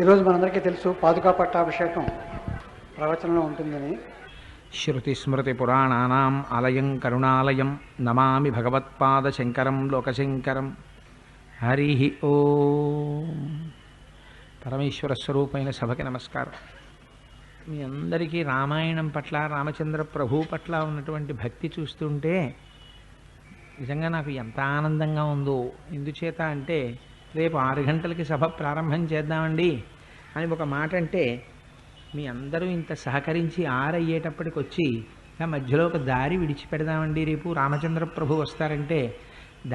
ఈరోజు మనందరికీ తెలుసు పాదుకా పట్టాభిషేకం ప్రవచనంలో ఉంటుందని. శృతిస్మృతిపురాణానాం ఆలయం కరుణాలయం నమామి భగవత్పాదశంకరం లోకశంకరం. హరి ఓం. పరమేశ్వర స్వరూపైన సభకి నమస్కారం. మీ అందరికీ రామాయణం పట్ల, రామచంద్ర ప్రభు పట్ల ఉన్నటువంటి భక్తి చూస్తుంటే నిజంగా నాకు ఎంత ఆనందంగా ఉందో. ఎందుచేత అంటే రేపు 6 గంటలకి సభ ప్రారంభం చేద్దామండి అని ఒక మాట అంటే మీ అందరూ ఇంత సహకరించి 6 అయ్యేటప్పటికి వచ్చి మధ్యలో ఒక దారి విడిచిపెడదామండి, రేపు రామచంద్ర ప్రభు వస్తారంటే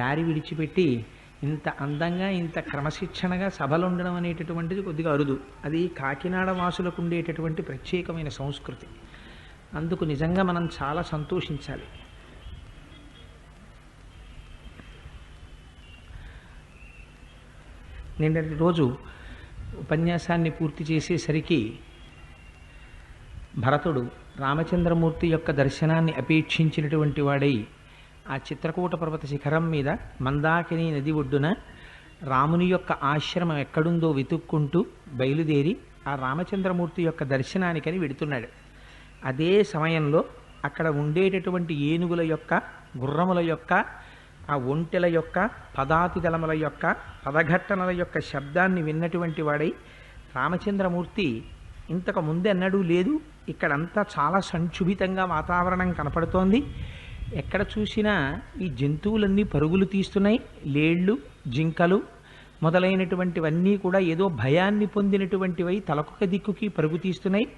దారి విడిచిపెట్టి ఇంత అందంగా ఇంత క్రమశిక్షణగా సభలు ఉండడం అనేటటువంటిది కొద్దిగా అరుదు. అది కాకినాడ వాసులకు ఉండేటటువంటి ప్రత్యేకమైన సంస్కృతి. అందుకు నిజంగా మనం చాలా సంతోషించాలి. నిన్నటి రోజు ఉపన్యాసాన్ని పూర్తి చేసేసరికి భరతుడు రామచంద్రమూర్తి యొక్క దర్శనాన్ని అపేక్షించినటువంటి వాడై ఆ చిత్రకూట పర్వత శిఖరం మీద మందాకిని నది ఒడ్డున రాముని యొక్క ఆశ్రమం ఎక్కడుందో వెతుక్కుంటూ బయలుదేరి ఆ రామచంద్రమూర్తి యొక్క దర్శనానికని వెడుతున్నాడు. అదే సమయంలో అక్కడ ఉండేటటువంటి ఏనుగుల యొక్క, గుర్రముల యొక్క, ఆ ఒంటెల యొక్క, పదాతిదళముల యొక్క, పదఘట్టనల యొక్క శబ్దాన్ని విన్నటువంటి వాడై రామచంద్రమూర్తి ఇంతకు ముందెన్నడూ లేదు, ఇక్కడంతా చాలా సంక్షుభితంగా వాతావరణం కనపడుతోంది, ఎక్కడ చూసినా ఈ జంతువులన్నీ పరుగులు తీస్తున్నాయి, లేళ్ళు, జింకలు మొదలైనటువంటివన్నీ కూడా ఏదో భయాన్ని పొందినటువంటివై తలకొక దిక్కుకి పరుగు తీస్తున్నాయి.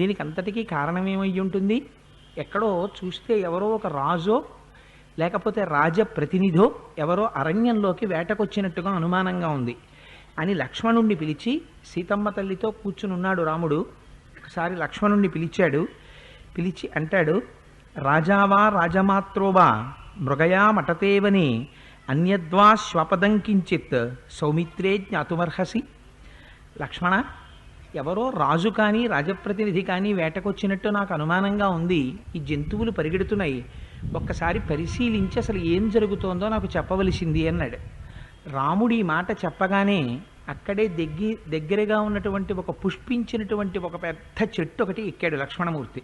దీనికి అంతటికీ కారణమేమై ఉంటుంది? ఎక్కడో చూస్తే ఎవరో ఒక రాజో లేకపోతే రాజప్రతినిధో ఎవరో అరణ్యంలోకి వేటకొచ్చినట్టుగా అనుమానంగా ఉంది అని లక్ష్మణుణ్ణి పిలిచి, సీతమ్మ తల్లితో కూర్చుని ఉన్నాడు రాముడు. ఒకసారి లక్ష్మణుణ్ణి పిలిచాడు. పిలిచి అంటాడు, రాజావా రాజమాత్రోవా మృగయా మటతేవని అన్యద్వా శ్వపదం కించిత్ సౌమిత్రే జ్ఞాతుమర్హసి. లక్ష్మణ, ఎవరో రాజు కానీ రాజప్రతినిధి కానీ వేటకొచ్చినట్టు నాకు అనుమానంగా ఉంది, ఈ జంతువులు పరిగెడుతున్నాయి, ఒక్కసారి పరిశీలించి అసలు ఏం జరుగుతోందో నాకు చెప్పవలసింది అన్నాడు. రాముడు ఈ మాట చెప్పగానే అక్కడే దగ్గరగా ఉన్నటువంటి ఒక పుష్పించినటువంటి ఒక పెద్ద చెట్టు ఒకటి ఎక్కాడు లక్ష్మణమూర్తి.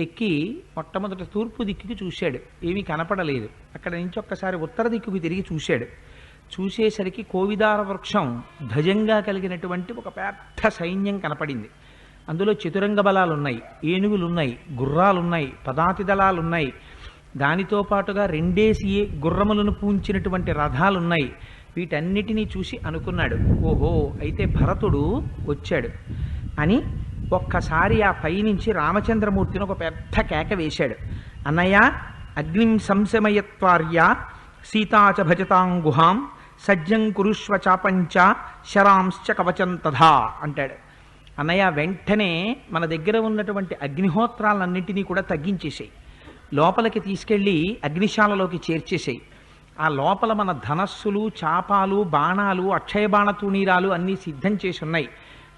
ఎక్కి మొట్టమొదట తూర్పు దిక్కుకి చూశాడు, ఏమీ కనపడలేదు. అక్కడ నుంచి ఒక్కసారి ఉత్తర దిక్కుకి తిరిగి చూశాడు. చూసేసరికి కోవిదార వృక్షం ధ్వజంగా కలిగినటువంటి ఒక పెద్ద సైన్యం కనపడింది. అందులో చతురంగ బలాలున్నాయి, ఏనుగులున్నాయి, గుర్రాలున్నాయి, పదాతిదళాలున్నాయి, దానితో పాటుగా 2 గుర్రములను పూంచినటువంటి రథాలున్నాయి. వీటన్నిటినీ చూసి అనుకున్నాడు, ఓహో అయితే భరతుడు వచ్చాడు అని. ఒక్కసారి ఆ పైనుంచి రామచంద్రమూర్తిని ఒక పెద్ద కేక వేశాడు. అన్నయ్య, అగ్నిం సంశమయత్వార్య సీతాచ భజతాం గుహాం సజ్జం కురుష్వ చాపంచ శరాంశ్చ కవచం తథా అంటాడు. అన్నయ్య, వెంటనే మన దగ్గర ఉన్నటువంటి అగ్నిహోత్రాలన్నింటినీ కూడా తగ్గించేసేయి, లోపలికి తీసుకెళ్ళి అగ్నిశాలలోకి చేర్చేసేయి. ఆ లోపల మన ధనస్సులు, చాపాలు, బాణాలు, అక్షయ బాణ తూణీరాలు అన్నీ సిద్ధం చేసి ఉన్నాయి.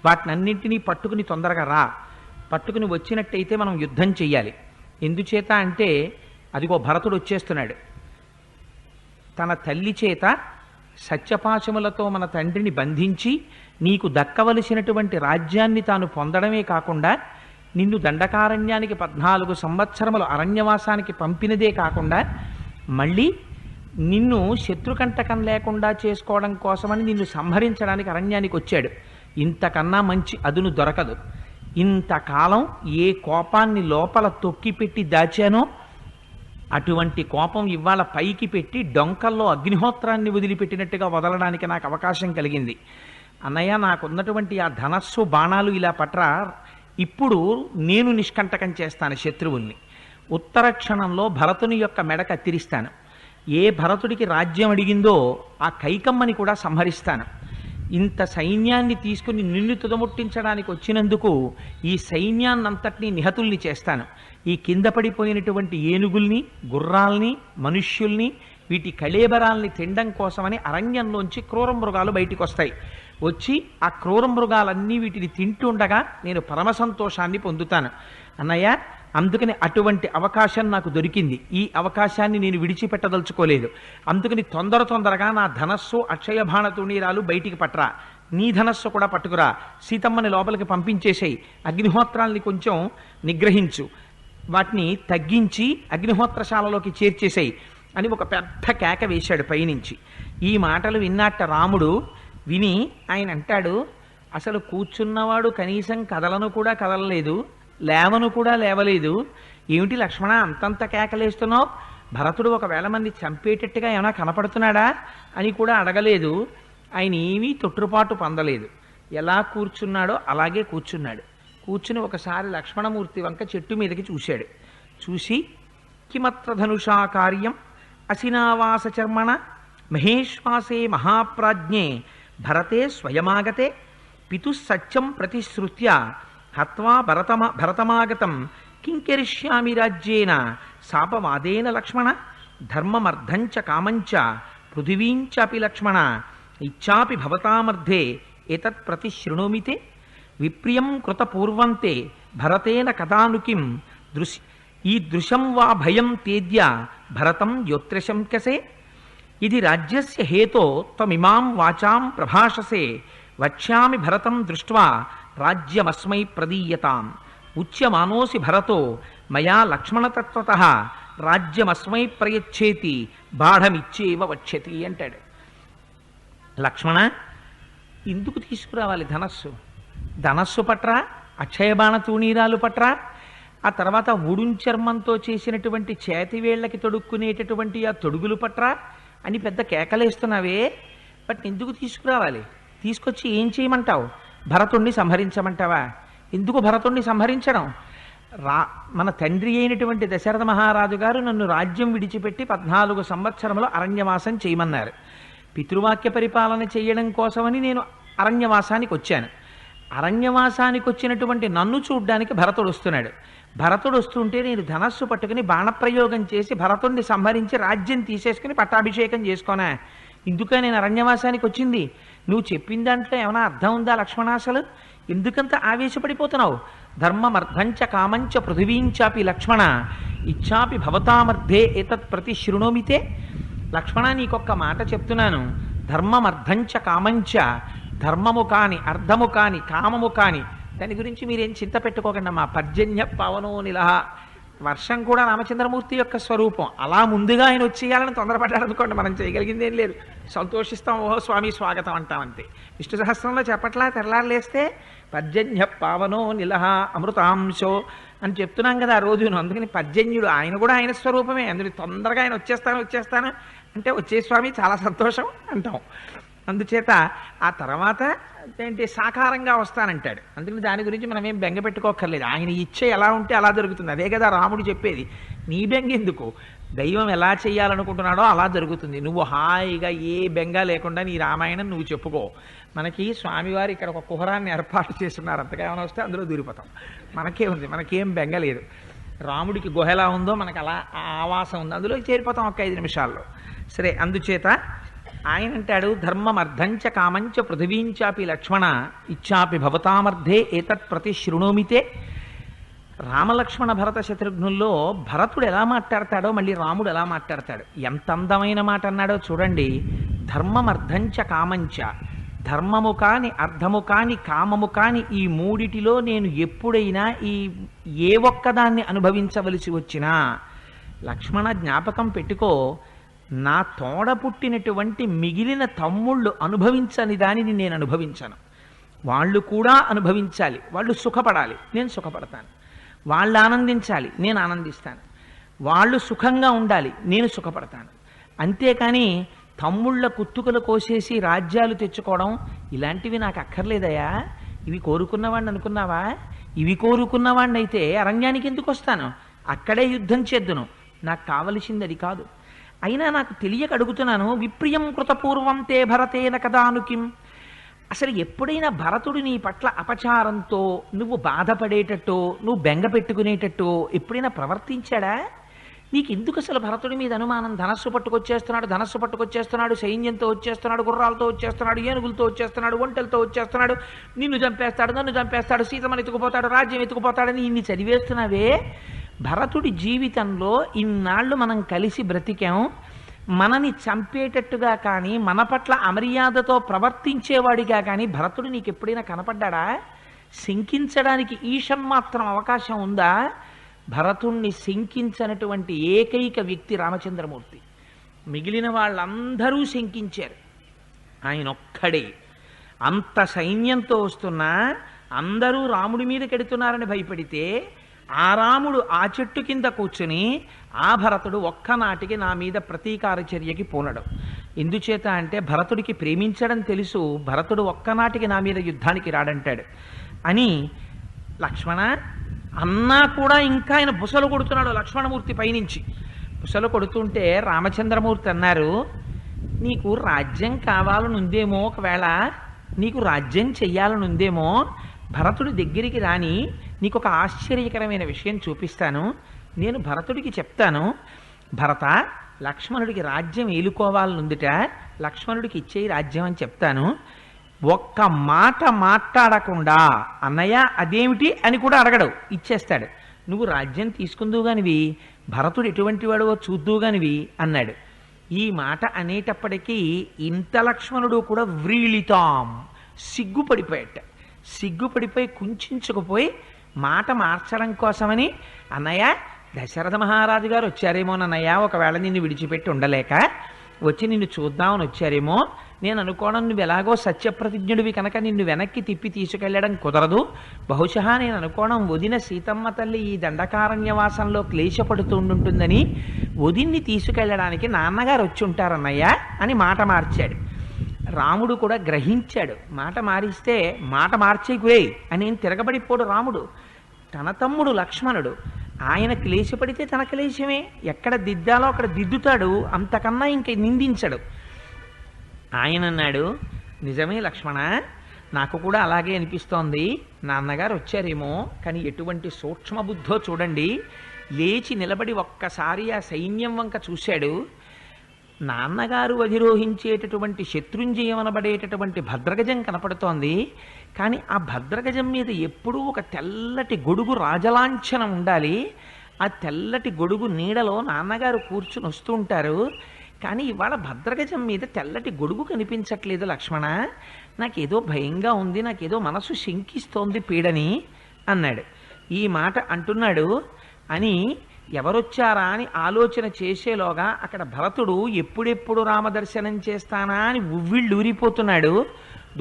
వాటినన్నింటినీ పట్టుకుని తొందరగా రా. పట్టుకుని వచ్చినట్టయితే మనం యుద్ధం చెయ్యాలి. ఎందుచేత అంటే అదిగో భరతుడు వచ్చేస్తున్నాడు. తన తల్లి చేత సత్యపాశములతో మన తండ్రిని బంధించి నీకు దక్కవలసినటువంటి రాజ్యాన్ని తాను పొందడమే కాకుండా నిన్ను దండకారణ్యానికి 14 సంవత్సరములు అరణ్యవాసానికి పంపినదే కాకుండా మళ్ళీ నిన్ను శత్రుకంటకం లేకుండా చేసుకోవడం కోసమని నిన్ను సంహరించడానికి అరణ్యానికి వచ్చాడు. ఇంతకన్నా మంచి అదును దొరకదు. ఇంతకాలం ఏ కోపాన్ని లోపల తొక్కిపెట్టి దాచానో అటువంటి కోపం ఇవాళ పైకి పెట్టి డొంకల్లో అగ్నిహోత్రాన్ని వదిలిపెట్టినట్టుగా వదలడానికి నాకు అవకాశం కలిగింది. అన్నయ్య, నాకున్నటువంటి ఆ ధనస్సు, బాణాలు ఇలా పట్రా, ఇప్పుడు నేను నిష్కంటకం చేస్తాను శత్రువుల్ని. ఉత్తర క్షణంలో భరతుని యొక్క మెడ కత్తిరిస్తాను. ఏ భరతుడికి రాజ్యం అడిగిందో ఆ కైకమ్మని కూడా సంహరిస్తాను. ఇంత సైన్యాన్ని తీసుకుని నిన్ను తుదముట్టించడానికి వచ్చినందుకు ఈ సైన్యాన్నంతటినీ నిహతుల్ని చేస్తాను. ఈ కింద పడిపోయినటువంటి ఏనుగుల్ని, గుర్రాల్ని, మనుష్యుల్ని, వీటి కళేబరాల్ని తినడం కోసమని అరణ్యంలోంచి క్రూర మృగాలు బయటికి వస్తాయి. వచ్చి ఆ క్రూర మృగాలన్నీ వీటిని తింటుండగా నేను పరమ సంతోషాన్ని పొందుతాను. అన్నయ్య, అందుకని అటువంటి అవకాశం నాకు దొరికింది. ఈ అవకాశాన్ని నేను విడిచిపెట్టదలుచుకోలేదు. అందుకని తొందరగా నా ధనస్సు అక్షయ బాణతూణీరాలు బయటికి పట్టరా, నీ ధనస్సు కూడా పట్టుకురా, సీతమ్మని లోపలికి పంపించేసేయి, అగ్నిహోత్రాల్ని కొంచెం నిగ్రహించు, వాటిని తగ్గించి అగ్నిహోత్రశాలలోకి చేర్చేసేయి అని ఒక పెద్ద కేక వేశాడు పైనుంచి. ఈ మాటలు విన్నట్ట రాముడు విని ఆయన అంటాడు, అసలు కూర్చున్నవాడు కనీసం కదలను కూడా కదలలేదు, లేవను కూడా లేవలేదు, ఏమిటి లక్ష్మణ అంతంత కేకలేస్తున్నావు, భరతుడు ఒకవేళ మంది చంపేటట్టుగా ఏమైనా కనపడుతున్నాడా అని కూడా అడగలేదు. ఆయన ఏమీ తొట్టుపాటు పొందలేదు. ఎలా కూర్చున్నాడో అలాగే కూర్చున్నాడు. కూర్చుని ఒకసారి లక్ష్మణమూర్తి వంక చెట్టు మీదకి చూశాడు. చూసి కిమత్ర ధనుషా కార్యం అసినావాస చర్మణ మహేశ్వాసే మహాప్రాజ్ఞే భరతే స్వయమాగతే పితుస్సత్యం ప్రతిశ్రుత్య హత్వా భరతమాగతం కింకరిష్యామి రాజ్యేన శాపవాదేన లక్ష్మణ ధర్మమర్థంచ కామంచ పృథివీంచాపి లక్ష్మణ ఇచ్చాపి భవతామర్థే ఏతత్ ప్రతిశృణోమితే విప్రియం కృతపూర్వంతే భరతేన కదానుకిం ఈ దృశం వా భయం తేద్య భరతం యోత్రశంకసే ఇది రాజ్యస్య హేతో త్వమిమాం వాచాం ప్రభాషసే వక్ష్యామి భరతం దృష్ట్వా రాజ్యమస్మై ప్రదీయతాం ఉచ్యమానోసి భరతో మయా లక్ష్మణతత్వతః రాజ్యమస్మై ప్రయచ్చేతి బాఢమిచ్చేవ వక్ష్యతి అంటాడు. లక్ష్మణ ఎందుకు తీసుకురావాలి ధనస్సు పట్రా, అక్షయబాణ తూణీరాలు పట్రా, ఆ తర్వాత ఉడుంచర్మంతో చేసినటువంటి చేతివేళ్లకి తొడుక్కునేటటువంటి ఆ తొడుగులు పట్రా అని పెద్ద కేకలేస్తున్నావే, బట్ ఎందుకు తీసుకురావాలి? తీసుకొచ్చి ఏం చేయమంటావు? భరతుణ్ణి సంహరించమంటావా? ఎందుకు భరతుణ్ణి సంహరించడం? మన తండ్రి అయినటువంటి దశరథ మహారాజు గారు నన్ను రాజ్యం విడిచిపెట్టి 14 సంవత్సరములు అరణ్యవాసం చేయమన్నారు. పితృవాక్య పరిపాలన చేయడం కోసమని నేను అరణ్యవాసానికి వచ్చాను. అరణ్యవాసానికి వచ్చినటువంటి నన్ను చూడ్డానికి భరతుడు వస్తున్నాడు. భరతుడు వస్తుంటే నేను ధనస్సు పట్టుకుని బాణప్రయోగం చేసి భరతుడిని సంహరించి రాజ్యం తీసేసుకుని పట్టాభిషేకం చేసుకోనా? ఇందుకే నేను అరణ్యవాసానికి వచ్చింది. నువ్వు చెప్పిన దాంట్లో ఏమైనా అర్థం ఉందా లక్ష్మణాసలు? ఎందుకంత ఆవేశపడిపోతున్నావు? ధర్మమర్థంచ కామంచ పృథివీంచాపి లక్ష్మణ ఇచ్చాపి భవతామర్థే ఏతత్ ప్రతిశృణోమితే. లక్ష్మణ నీకొక్క మాట చెప్తున్నాను, ధర్మమర్థంచ కామంచ, ధర్మము కాని అర్థము కాని కామము కాని దాని గురించి మీరేం చింత పెట్టుకోకండి అమ్మా. పర్జన్య పవనో నిలహ, వర్షం కూడా రామచంద్రమూర్తి యొక్క స్వరూపం. అలా ముందుగా ఆయన వచ్చేయాలని తొందరపడ్డాడు అనుకోండి, మనం చేయగలిగింది ఏం లేదు. సంతోషిస్తాం, ఓహో స్వామి స్వాగతం అంటాం అంతే. విష్ణు సహస్రంలో చెప్పట్లా తెల్లారులేస్తే పర్జన్య పావనో నిలహ అమృతాంశో అని చెప్తున్నాం కదా ఆ రోజును. అందుకని పర్జన్యుడు ఆయన కూడా ఆయన స్వరూపమే. అందుకని తొందరగా ఆయన వచ్చేస్తాను అంటే వచ్చే స్వామి చాలా సంతోషం అంటాం. అందుచేత ఆ తర్వాత ఏంటి సాకారంగా వస్తానంటాడు. అందుకని దాని గురించి మనం ఏం బెంగ పెట్టుకోక్కర్లేదు. ఆయన ఇచ్చే ఎలా ఉంటే అలా జరుగుతుంది. అదే కదా రాముడు చెప్పేది. నీ బెంగ ఎందుకు? దైవం ఎలా చేయాలనుకుంటున్నాడో అలా జరుగుతుంది. నువ్వు హాయిగా ఏ బెంగ లేకుండా నీ రామాయణం నువ్వు చెప్పుకో. మనకి స్వామివారు ఇక్కడ ఒక కుహరాన్ని ఏర్పాటు చేస్తున్నారు. అంతగా ఏమైనా వస్తే అందులో దూరిపోతాం. మనకే ఉంది, మనకేం బెంగ లేదు. రాముడికి గుహ ఎలా ఉందో మనకు అలా ఆవాసం ఉంది, అందులో చేరిపోతాం ఒక 5 నిమిషాల్లో. సరే, అందుచేత ఆయన అంటాడు ధర్మమర్థంచ కామంచ పృథివీంచాపి లక్ష్మణ ఇచ్చాపి భవతామర్థే ఏతత్ ప్రతిశృణోమితే. రామలక్ష్మణ భరత శత్రుఘ్నుల్లో భరతుడు ఎలా మాట్లాడతాడో మళ్ళీ రాముడు ఎలా మాట్లాడతాడు. ఎంత అందమైన మాట అన్నాడో చూడండి. ధర్మమర్థంచ కామంచ, ధర్మము కాని అర్థము కాని కామము కాని ఈ మూడిటిలో నేను ఎప్పుడైనా ఏ ఒక్కదాన్ని అనుభవించవలసి వచ్చినా లక్ష్మణ జ్ఞాపకం పెట్టుకో, నా తోడ పుట్టినటువంటి మిగిలిన తమ్ముళ్ళు అనుభవించని దానిని నేను అనుభవించను. వాళ్ళు కూడా అనుభవించాలి, వాళ్ళు సుఖపడాలి, నేను సుఖపడతాను. వాళ్ళు ఆనందించాలి, నేను ఆనందిస్తాను. వాళ్ళు సుఖంగా ఉండాలి, నేను సుఖపడతాను. అంతేకాని తమ్ముళ్ళ కుత్తుకలు కోసేసి రాజ్యాలు తెచ్చుకోవడం ఇలాంటివి నాకు అక్కర్లేదయా. ఇవి కోరుకున్నవాడిని అనుకున్నావా? ఇవి కోరుకున్నవాడిని అయితే అరణ్యానికి ఎందుకు వస్తాను? అక్కడే యుద్ధం చేద్దును. నాకు కావలసింది అది కాదు. అయినా నాకు తెలియక అడుగుతున్నాను. విప్రియం కృతపూర్వం తే భరతేన కదానుకిం. అసలు ఎప్పుడైనా భరతుడు నీ పట్ల అపచారంతో నువ్వు బాధపడేటట్టు నువ్వు బెంగ పెట్టుకునేటట్టు ఎప్పుడైనా ప్రవర్తించాడా? నీకు ఎందుకు అసలు భరతుడి మీద అనుమానం? ధనస్సు పట్టుకొచ్చేస్తున్నాడు, సైన్యంతో వచ్చేస్తున్నాడు, గుర్రాలతో వచ్చేస్తున్నాడు, ఏనుగులతో వచ్చేస్తున్నాడు, ఒంటెలతో వచ్చేస్తున్నాడు, నిన్ను చంపేస్తాడు, నన్ను చంపేస్తాడు, సీతమని ఎత్తుకుపోతాడు, రాజ్యం ఎత్తుకుపోతాడని ఇన్ని చదివేస్తున్నావే. భరతుడి జీవితంలో ఇన్నాళ్ళు మనం కలిసి బ్రతికాం, మనని చంపేటట్టుగా కానీ మన పట్ల అమర్యాదతో ప్రవర్తించేవాడిగా కానీ భరతుడు నీకు ఎప్పుడైనా కనపడ్డా? శంకించడానికి ఈషన్ మాత్రం అవకాశం ఉందా? భరతుణ్ణి శంకించనటువంటి ఏకైక వ్యక్తి రామచంద్రమూర్తి. మిగిలిన వాళ్ళందరూ శంకించారు, ఆయన ఒక్కడే. అంత సైన్యంతో వస్తున్నా అందరూ రాముడి మీద కెడుతున్నారని భయపడితే ఆ రాముడు ఆ చెట్టు కింద కూర్చుని ఆ భరతుడు ఒక్కనాటికి నా మీద ప్రతీకార చర్యకి పూనడం. ఎందుచేత అంటే భరతుడికి ప్రేమించడం తెలుసు, భరతుడు ఒక్కనాటికి నా మీద యుద్ధానికి రాడంటాడు అని లక్ష్మణ అన్నా కూడా ఇంకా ఆయన బుసలు కొడుతున్నాడు లక్ష్మణమూర్తి పైనుంచి. బుసలు కొడుతుంటే రామచంద్రమూర్తి అన్నారు, నీకు రాజ్యం కావాలనుందేమో, ఒకవేళ నీకు రాజ్యం చెయ్యాలనుందేమో భరతుడి దగ్గరికి రాని, నీకు ఒక ఆశ్చర్యకరమైన విషయం చూపిస్తాను. నేను భరతుడికి చెప్తాను, భరత లక్ష్మణుడికి రాజ్యం ఏలుకోవాలనుందిట, లక్ష్మణుడికి ఇచ్చేయి రాజ్యం అని చెప్తాను. ఒక్క మాట మాట్లాడకుండా అన్నయ్య అదేమిటి అని కూడా అడగడు, ఇచ్చేస్తాడు. నువ్వు రాజ్యం తీసుకుందువుగానివి, భరతుడు ఎటువంటి వాడో చూద్దువుగానివి అన్నాడు. ఈ మాట అనేటప్పటికీ ఇంత లక్ష్మణుడు కూడా వ్రీళితాం సిగ్గుపడిపోయాట. సిగ్గుపడిపోయి కుంచుకుపోయి మాట మార్చడం కోసమని, అన్నయ్య దశరథ మహారాజు గారు వచ్చారేమోనన్నయ్య, ఒకవేళ నిన్ను విడిచిపెట్టి ఉండలేక వచ్చి నిన్ను చూద్దామని వచ్చారేమో, నేను అనుకోవడం నువ్వు ఎలాగో సత్యప్రతిజ్ఞుడివి కనుక నిన్ను వెనక్కి తిప్పి తీసుకెళ్లడం కుదరదు. బహుశా నేను అనుకోవడం వదిన సీతమ్మ తల్లి ఈ దండకారణ్యవాసంలో క్లేశపడుతుంటుందని వదిన్ని తీసుకెళ్లడానికి నాన్నగారు వచ్చి ఉంటారన్నయ్య అని మాట మార్చాడు. రాముడు కూడా గ్రహించాడు, మాట మారిస్తే మాట మార్చేకువే అని తిరగబడిపోడు రాముడు. తన తమ్ముడు లక్ష్మణుడు, ఆయన క్లేశపడితే తన క్లేశమే, ఎక్కడ దిద్దాలో అక్కడ దిద్దుతాడు, అంతకన్నా ఇంక నిందించడు. ఆయన అన్నాడు, నిజమే లక్ష్మణ, నాకు కూడా అలాగే అనిపిస్తోంది, నాన్నగారు వచ్చారేమో, కానీ ఎటువంటి సూక్ష్మబుద్ధో చూడండి. లేచి నిలబడి ఒక్కసారి ఆ సైన్యం వంక చూశాడు. నాన్నగారు అధిరోహించేటటువంటి శత్రుంజయమనబడేటటువంటి భద్రగజం కనపడుతోంది, కానీ ఆ భద్రగజం మీద ఎప్పుడూ ఒక తెల్లటి గొడుగు రాజలాంఛనం ఉండాలి. ఆ తెల్లటి గొడుగు నీడలో నాన్నగారు కూర్చుని వస్తూ ఉంటారు, కానీ ఇవాళ భద్రగజం మీద తెల్లటి గొడుగు కనిపించట్లేదు లక్ష్మణ, నాకేదో భయంగా ఉంది, నాకేదో మనసు శంకిస్తోంది పీడని అన్నాడు. ఈ మాట అంటున్నాడు అని ఎవరొచ్చారా అని ఆలోచన చేసేలోగా అక్కడ భరతుడు ఎప్పుడెప్పుడు రామదర్శనం చేస్తానా అని ఉవ్విళ్ళూరిపోతున్నాడు.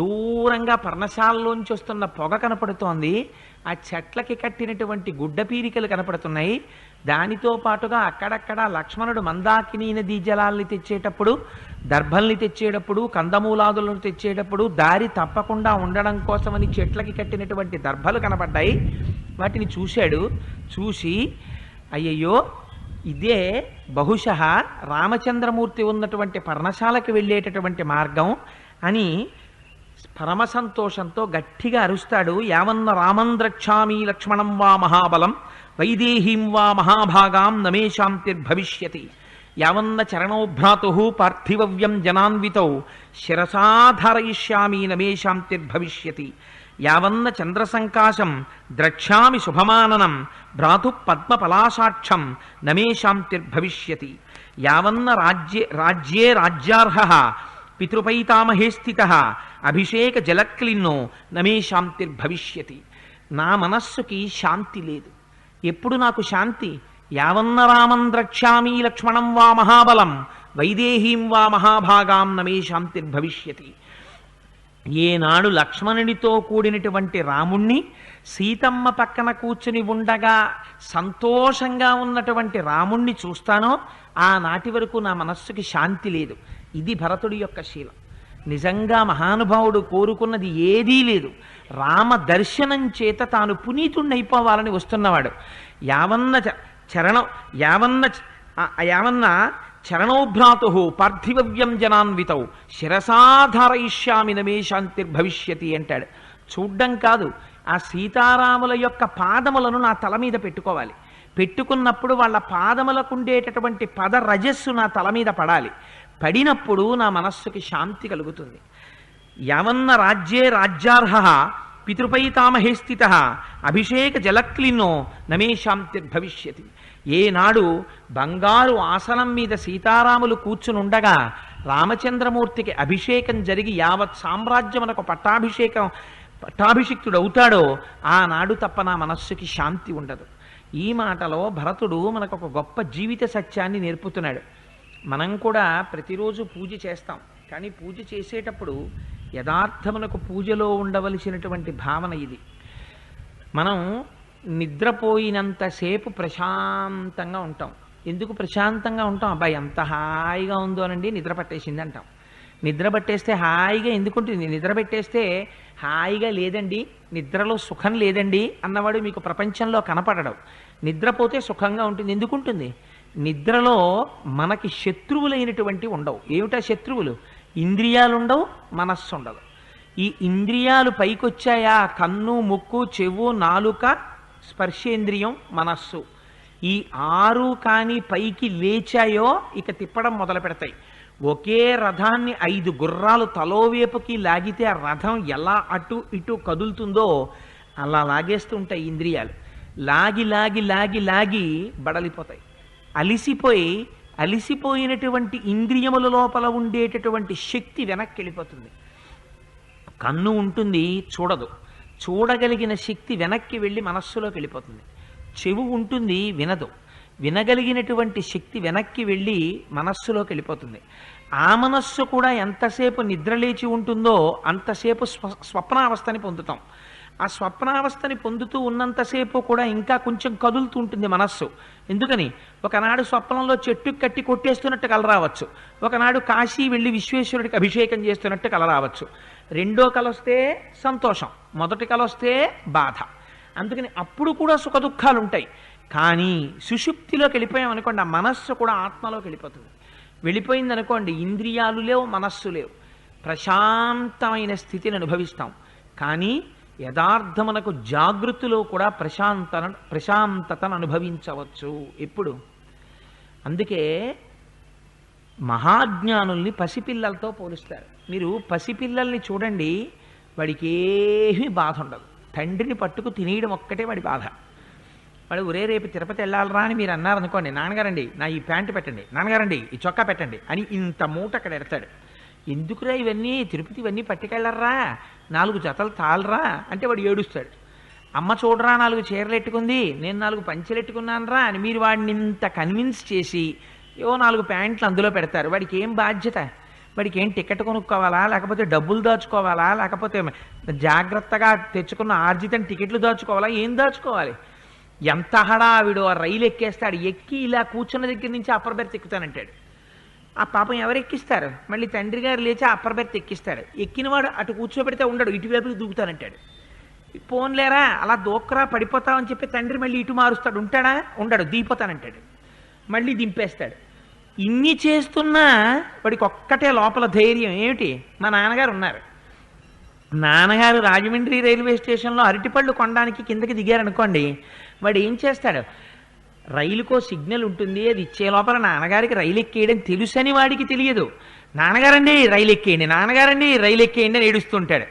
దూరంగా పర్ణశాలలోంచి వస్తున్న పొగ కనపడుతోంది, ఆ చెట్లకి కట్టినటువంటి గుడ్డ పీరికలు కనపడుతున్నాయి. దానితో పాటుగా అక్కడక్కడ లక్ష్మణుడు మందాకినీ నదీ జలాల్ని తెచ్చేటప్పుడు, దర్భల్ని తెచ్చేటప్పుడు, కందమూలాదులను తెచ్చేటప్పుడు దారి తప్పకుండా ఉండడం కోసమని చెట్లకి కట్టినటువంటి దర్భలు కనపడ్డాయి. వాటిని చూశాడు. చూసి అయ్యయ్యో ఇదే బహుశః రామచంద్రమూర్తి ఉన్నటువంటి పర్ణశాలకు వెళ్ళేటటువంటి మార్గం అని పరమ సంతోషంతో గట్టిగా అరుస్తాడు. యావన్న రామం ద్రక్ష్యామి లక్ష్మణం వా మహాబలం వైదేహీం వా మహాభాగాం నమే శాంతిర్భవిష్యతి. యావన్న చరణోభ్రాతు పార్థివవ్యం జనాన్వితౌ శిరసాధరయిష్యామి నమే శాంతిర్భవిష్యతి. యావన్న చంద్రసంకాశం ద్రక్ష్యామి శుభమాననం భ్రాతు పద్మపలాసాక్షం నమే శాంతిర్భవిష్యతి. యావన్న రాజ్యే రాజ్యార్హః పితృపైతామహే స్థితః అభిషేక జలక్లిన్నో నమే శాంతిర్భవిష్యతి. నా మనస్సుకి శాంతి లేదు. ఎప్పుడు నాకు శాంతి? యావన్న రామం ద్రక్ష్యామి లక్ష్మణం వా మహాబలం వైదేహీం వా మహాభాగాం నమే శాంతిర్భవిష్యతి. ఏనాడు లక్ష్మణునితో కూడినటువంటి రాముణ్ణి సీతమ్మ పక్కన కూర్చుని ఉండగా సంతోషంగా ఉన్నటువంటి రాముణ్ణి చూస్తానో ఆనాటి వరకు నా మనస్సుకి శాంతి లేదు. ఇది భరతుడి యొక్క శీలం. నిజంగా మహానుభావుడు కోరుకున్నది ఏదీ లేదు. రామ దర్శనం చేత తాను పునీతుణ్ణైపోవాలని వస్తున్నవాడు. యావన్న చరణోభ్రాతు పార్థివవ్యం జనాన్వితౌ శిరసాధారయిష్యామి నమే శాంతిర్భవిష్యతి అంటాడు. చూడ్డం కాదు, ఆ సీతారాముల యొక్క పాదములను నా తల మీద పెట్టుకోవాలి. పెట్టుకున్నప్పుడు వాళ్ళ పాదములకు ఉండేటటువంటి పద రజస్సు నా తల మీద పడాలి. పడినప్పుడు నా మనస్సుకి శాంతి కలుగుతుంది. యావన్న రాజ్యే రాజ్యార్హః పితృపైతామహే స్థిత అభిషేక జలక్లిన్నో నమే శాంతిర్భవిష్యతి. ఏనాడు బంగారు ఆసనం మీద సీతారాములు కూర్చునుండగా రామచంద్రమూర్తికి అభిషేకం జరిగి యావత్ సామ్రాజ్యమునకు పట్టాభిషిక్తుడు అవుతాడో ఆనాడు తప్ప నా మనస్సుకి శాంతి ఉండదు. ఈ మాటలో భరతుడు మనకు ఒక గొప్ప జీవిత సత్యాన్ని నేర్పుతున్నాడు. మనం కూడా ప్రతిరోజు పూజ చేస్తాం, కానీ పూజ చేసేటప్పుడు యథార్థమునకు పూజలో ఉండవలసినటువంటి భావన ఇది. మనం నిద్రపోయినంతసేపు ప్రశాంతంగా ఉంటాం. ఎందుకు ప్రశాంతంగా ఉంటాం? అబ్బాయి ఎంత హాయిగా ఉందో అనండి, నిద్ర పట్టేసింది అంటాం. నిద్ర పట్టేస్తే హాయిగా ఎందుకుంటుంది? నిద్ర పెట్టేస్తే హాయిగా లేదండి, నిద్రలో సుఖం లేదండి అన్నవాడు మీకు ప్రపంచంలో కనపడడం. నిద్రపోతే సుఖంగా ఉంటుంది. ఎందుకుంటుంది? నిద్రలో మనకి శత్రువులైనటువంటి ఉండవు. ఏమిటా శత్రువులు? ఇంద్రియాలు ఉండవు, మనస్సు ఉండదు. ఈ ఇంద్రియాలు పైకొచ్చాయా, కన్ను, ముక్కు, చెవు, నాలుక, స్పర్శేంద్రియం, మనస్సు, ఈ 6 కానీ పైకి లేచాయో ఇక తిప్పడం మొదలు పెడతాయి. ఒకే రథాన్ని 5 గుర్రాలు తలోవేపుకి లాగితే ఆ రథం ఎలా అటు ఇటు కదులుతుందో అలా లాగేస్తూ ఉంటాయి ఇంద్రియాలు. లాగి లాగి లాగి లాగి బడలిపోతాయి. అలిసిపోయినటువంటి ఇంద్రియముల లోపల ఉండేటటువంటి శక్తి వెనక్కి వెళ్ళిపోతుంది. కన్ను ఉంటుంది, చూడదు. చూడగలిగిన శక్తి వెనక్కి వెళ్ళి మనస్సులోకి వెళ్ళిపోతుంది. చెవు ఉంటుంది, వినదు. వినగలిగినటువంటి శక్తి వెనక్కి వెళ్ళి మనస్సులోకి వెళ్ళిపోతుంది. ఆ మనస్సు కూడా ఎంతసేపు నిద్రలేచి ఉంటుందో అంతసేపు స్వప్నావస్థని పొందుతాం. ఆ స్వప్నావస్థని పొందుతూ ఉన్నంతసేపు కూడా ఇంకా కొంచెం కదులుతూ ఉంటుంది మనస్సు. ఎందుకని? ఒకనాడు స్వప్నంలో చెట్టు కట్టి కొట్టేస్తున్నట్టు కల రావచ్చు, ఒకనాడు కాశీ వెళ్ళి విశ్వేశ్వరుడికి అభిషేకం చేస్తున్నట్టు కల రావచ్చు. రెండో కల వస్తే సంతోషం, మొదటి కల వస్తే బాధ. అందుకని అప్పుడు కూడా సుఖ దుఃఖాలు ఉంటాయి. కానీ సుషుప్తిలోకి వెళ్ళిపోయాం అనుకోండి, ఆ మనస్సు కూడా ఆత్మలోకి వెళ్ళిపోతుంది. వెళ్ళిపోయింది అనుకోండి, ఇంద్రియాలు లేవు, మనస్సు లేవు, ప్రశాంతమైన స్థితిని అనుభవిస్తాం. కానీ యథార్థమునకు జాగృతిలో కూడా ప్రశాంతతను అనుభవించవచ్చు. ఎప్పుడు? అందుకే మహాజ్ఞానుల్ని పసిపిల్లలతో పోలుస్తారు. మీరు పసిపిల్లల్ని చూడండి, వాడికి ఏమీ బాధ ఉండదు. తండ్రిని పట్టుకు తినేయడం ఒక్కటే వాడి బాధ. వాడు ఒరే రేపు తిరుపతి వెళ్ళాలరా అని మీరు అన్నారనుకోండి, నాన్నగారండి నా ఈ ప్యాంటు పెట్టండి, నాన్నగారండి ఈ చొక్కా పెట్టండి అని ఇంత మూట అక్కడ ఎడతాడు. ఎందుకురా ఇవన్నీ, తిరుపతి ఇవన్నీ పట్టుకెళ్ళర్రా, 4 జతలు తాళరా అంటే వాడు ఏడుస్తాడు. అమ్మ చూడరా 4 చీరలు ఎట్టుకుంది, నేను 4 పంచెలు ఎట్టుకున్నాను రా అని మీరు వాడిని ఇంత కన్విన్స్ చేసి 4 ప్యాంట్లు అందులో పెడతారు. వాడికి ఏం బాధ్యత? వాడికి ఏం టికెట్ కొనుక్కోవాలా, లేకపోతే డబ్బులు దాచుకోవాలా, లేకపోతే జాగ్రత్తగా తెచ్చుకున్న ఆర్జితం టికెట్లు దాచుకోవాలా? ఏం దాచుకోవాలి? ఎంత హడావిడో. ఆ రైలు ఎక్కేస్తాడు, ఎక్కి ఇలా కూర్చున్న దగ్గర నుంచి అప్పర్ బెర్త్ ఎక్కుతానంటాడు. ఆ పాపం ఎవరు ఎక్కిస్తారు? మళ్ళీ తండ్రి గారు లేచి అప్పర్ బెర్త్ ఎక్కిస్తాడు. ఎక్కినవాడు అటు కూర్చోబెడితే ఉండడు, ఇటువైపుకి దూకుతానంటాడు. పోన్లేరా అలా దూకరా పడిపోతావని చెప్పి తండ్రి మళ్ళీ ఇటు మారుస్తాడు. ఉంటాడా? ఉండడు, దిగిపోతానంటాడు. మళ్ళీ దింపేస్తాడు. ఇన్ని చేస్తున్నా వాడికి ఒక్కటే లోపల ధైర్యం. ఏమిటి? మా నాన్నగారు ఉన్నారు. నాన్నగారు రాజమండ్రి రైల్వే స్టేషన్లో అరటిపళ్ళు కొనడానికి కిందకి దిగారనుకోండి, వాడు ఏం చేస్తాడు? రైలుకో సిగ్నల్ ఉంటుంది, అది ఇచ్చే లోపల నాన్నగారికి రైలు ఎక్కేయడం తెలుసని వాడికి తెలియదు. నాన్నగారండి రైలు ఎక్కేయండి, నాన్నగారండి రైలు ఎక్కేయండి అని ఏడుస్తుంటాడు.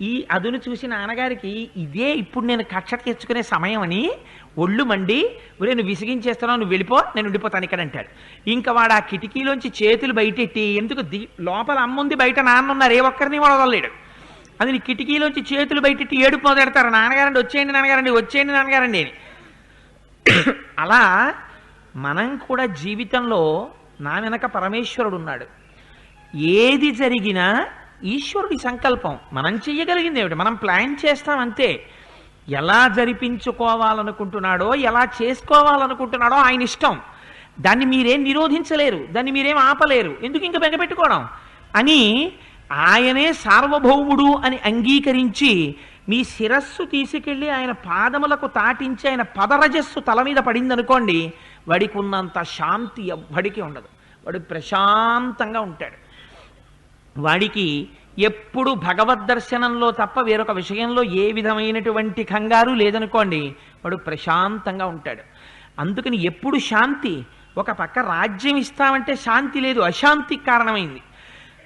ఈ అదును చూసి నాన్నగారికి ఇదే ఇప్పుడు నేను కక్ష తెచ్చుకునే సమయం అని ఒళ్ళు మండి, ఒరే నువ్వు విసిగించేస్తున్నావు, నువ్వు వెళ్ళిపో, నేను ఉండిపోతాను ఇక్కడ అంటాడు. ఇంకా వాడు ఆ కిటికీలోంచి చేతులు బయటెట్టి, ఎందుకు లోపల అమ్ముంది, బయట నాన్న ఉన్నారు, ఏ ఒక్కరిని వాడు వదలలేడు. అది కిటికీలోంచి చేతులు బయటెట్టి ఏడుపు మొదలెడతారు. నాన్నగారండి వచ్చేయండి, నాన్నగారండి వచ్చేయండి, నాన్నగారండి అని. అలా మనం కూడా జీవితంలో నా వెనక పరమేశ్వరుడు ఉన్నాడు. ఏది జరిగినా ఈశ్వరుడి సంకల్పం. మనం చెయ్యగలిగింది ఏమిటి? మనం ప్లాన్ చేస్తాం అంతే. ఎలా జరిపించుకోవాలనుకుంటున్నాడో, ఎలా చేసుకోవాలనుకుంటున్నాడో ఆయన ఇష్టం. దాన్ని మీరేం నిరోధించలేరు, దాన్ని మీరేం ఆపలేరు. ఎందుకు ఇంక బెంగపెట్టుకోవడం అని ఆయనే సార్వభౌముడు అని అంగీకరించి మీ శిరస్సు తీసుకెళ్ళి ఆయన పాదములకు తాటించి ఆయన పదరజస్సు తల మీద పడిందనుకోండి, వాడికి ఉన్నంత శాంతి ఎవ్వడికి ఉండదు. వాడు ప్రశాంతంగా ఉంటాడు. వాడికి ఎప్పుడు భగవద్ దర్శనంలో తప్ప వేరొక విషయంలో ఏ విధమైనటువంటి కంగారు లేదనుకోండి, వాడు ప్రశాంతంగా ఉంటాడు. అందుకని ఎప్పుడు శాంతి. ఒక పక్క రాజ్యం ఇస్తామంటే శాంతి లేదు, అశాంతికి కారణమైంది.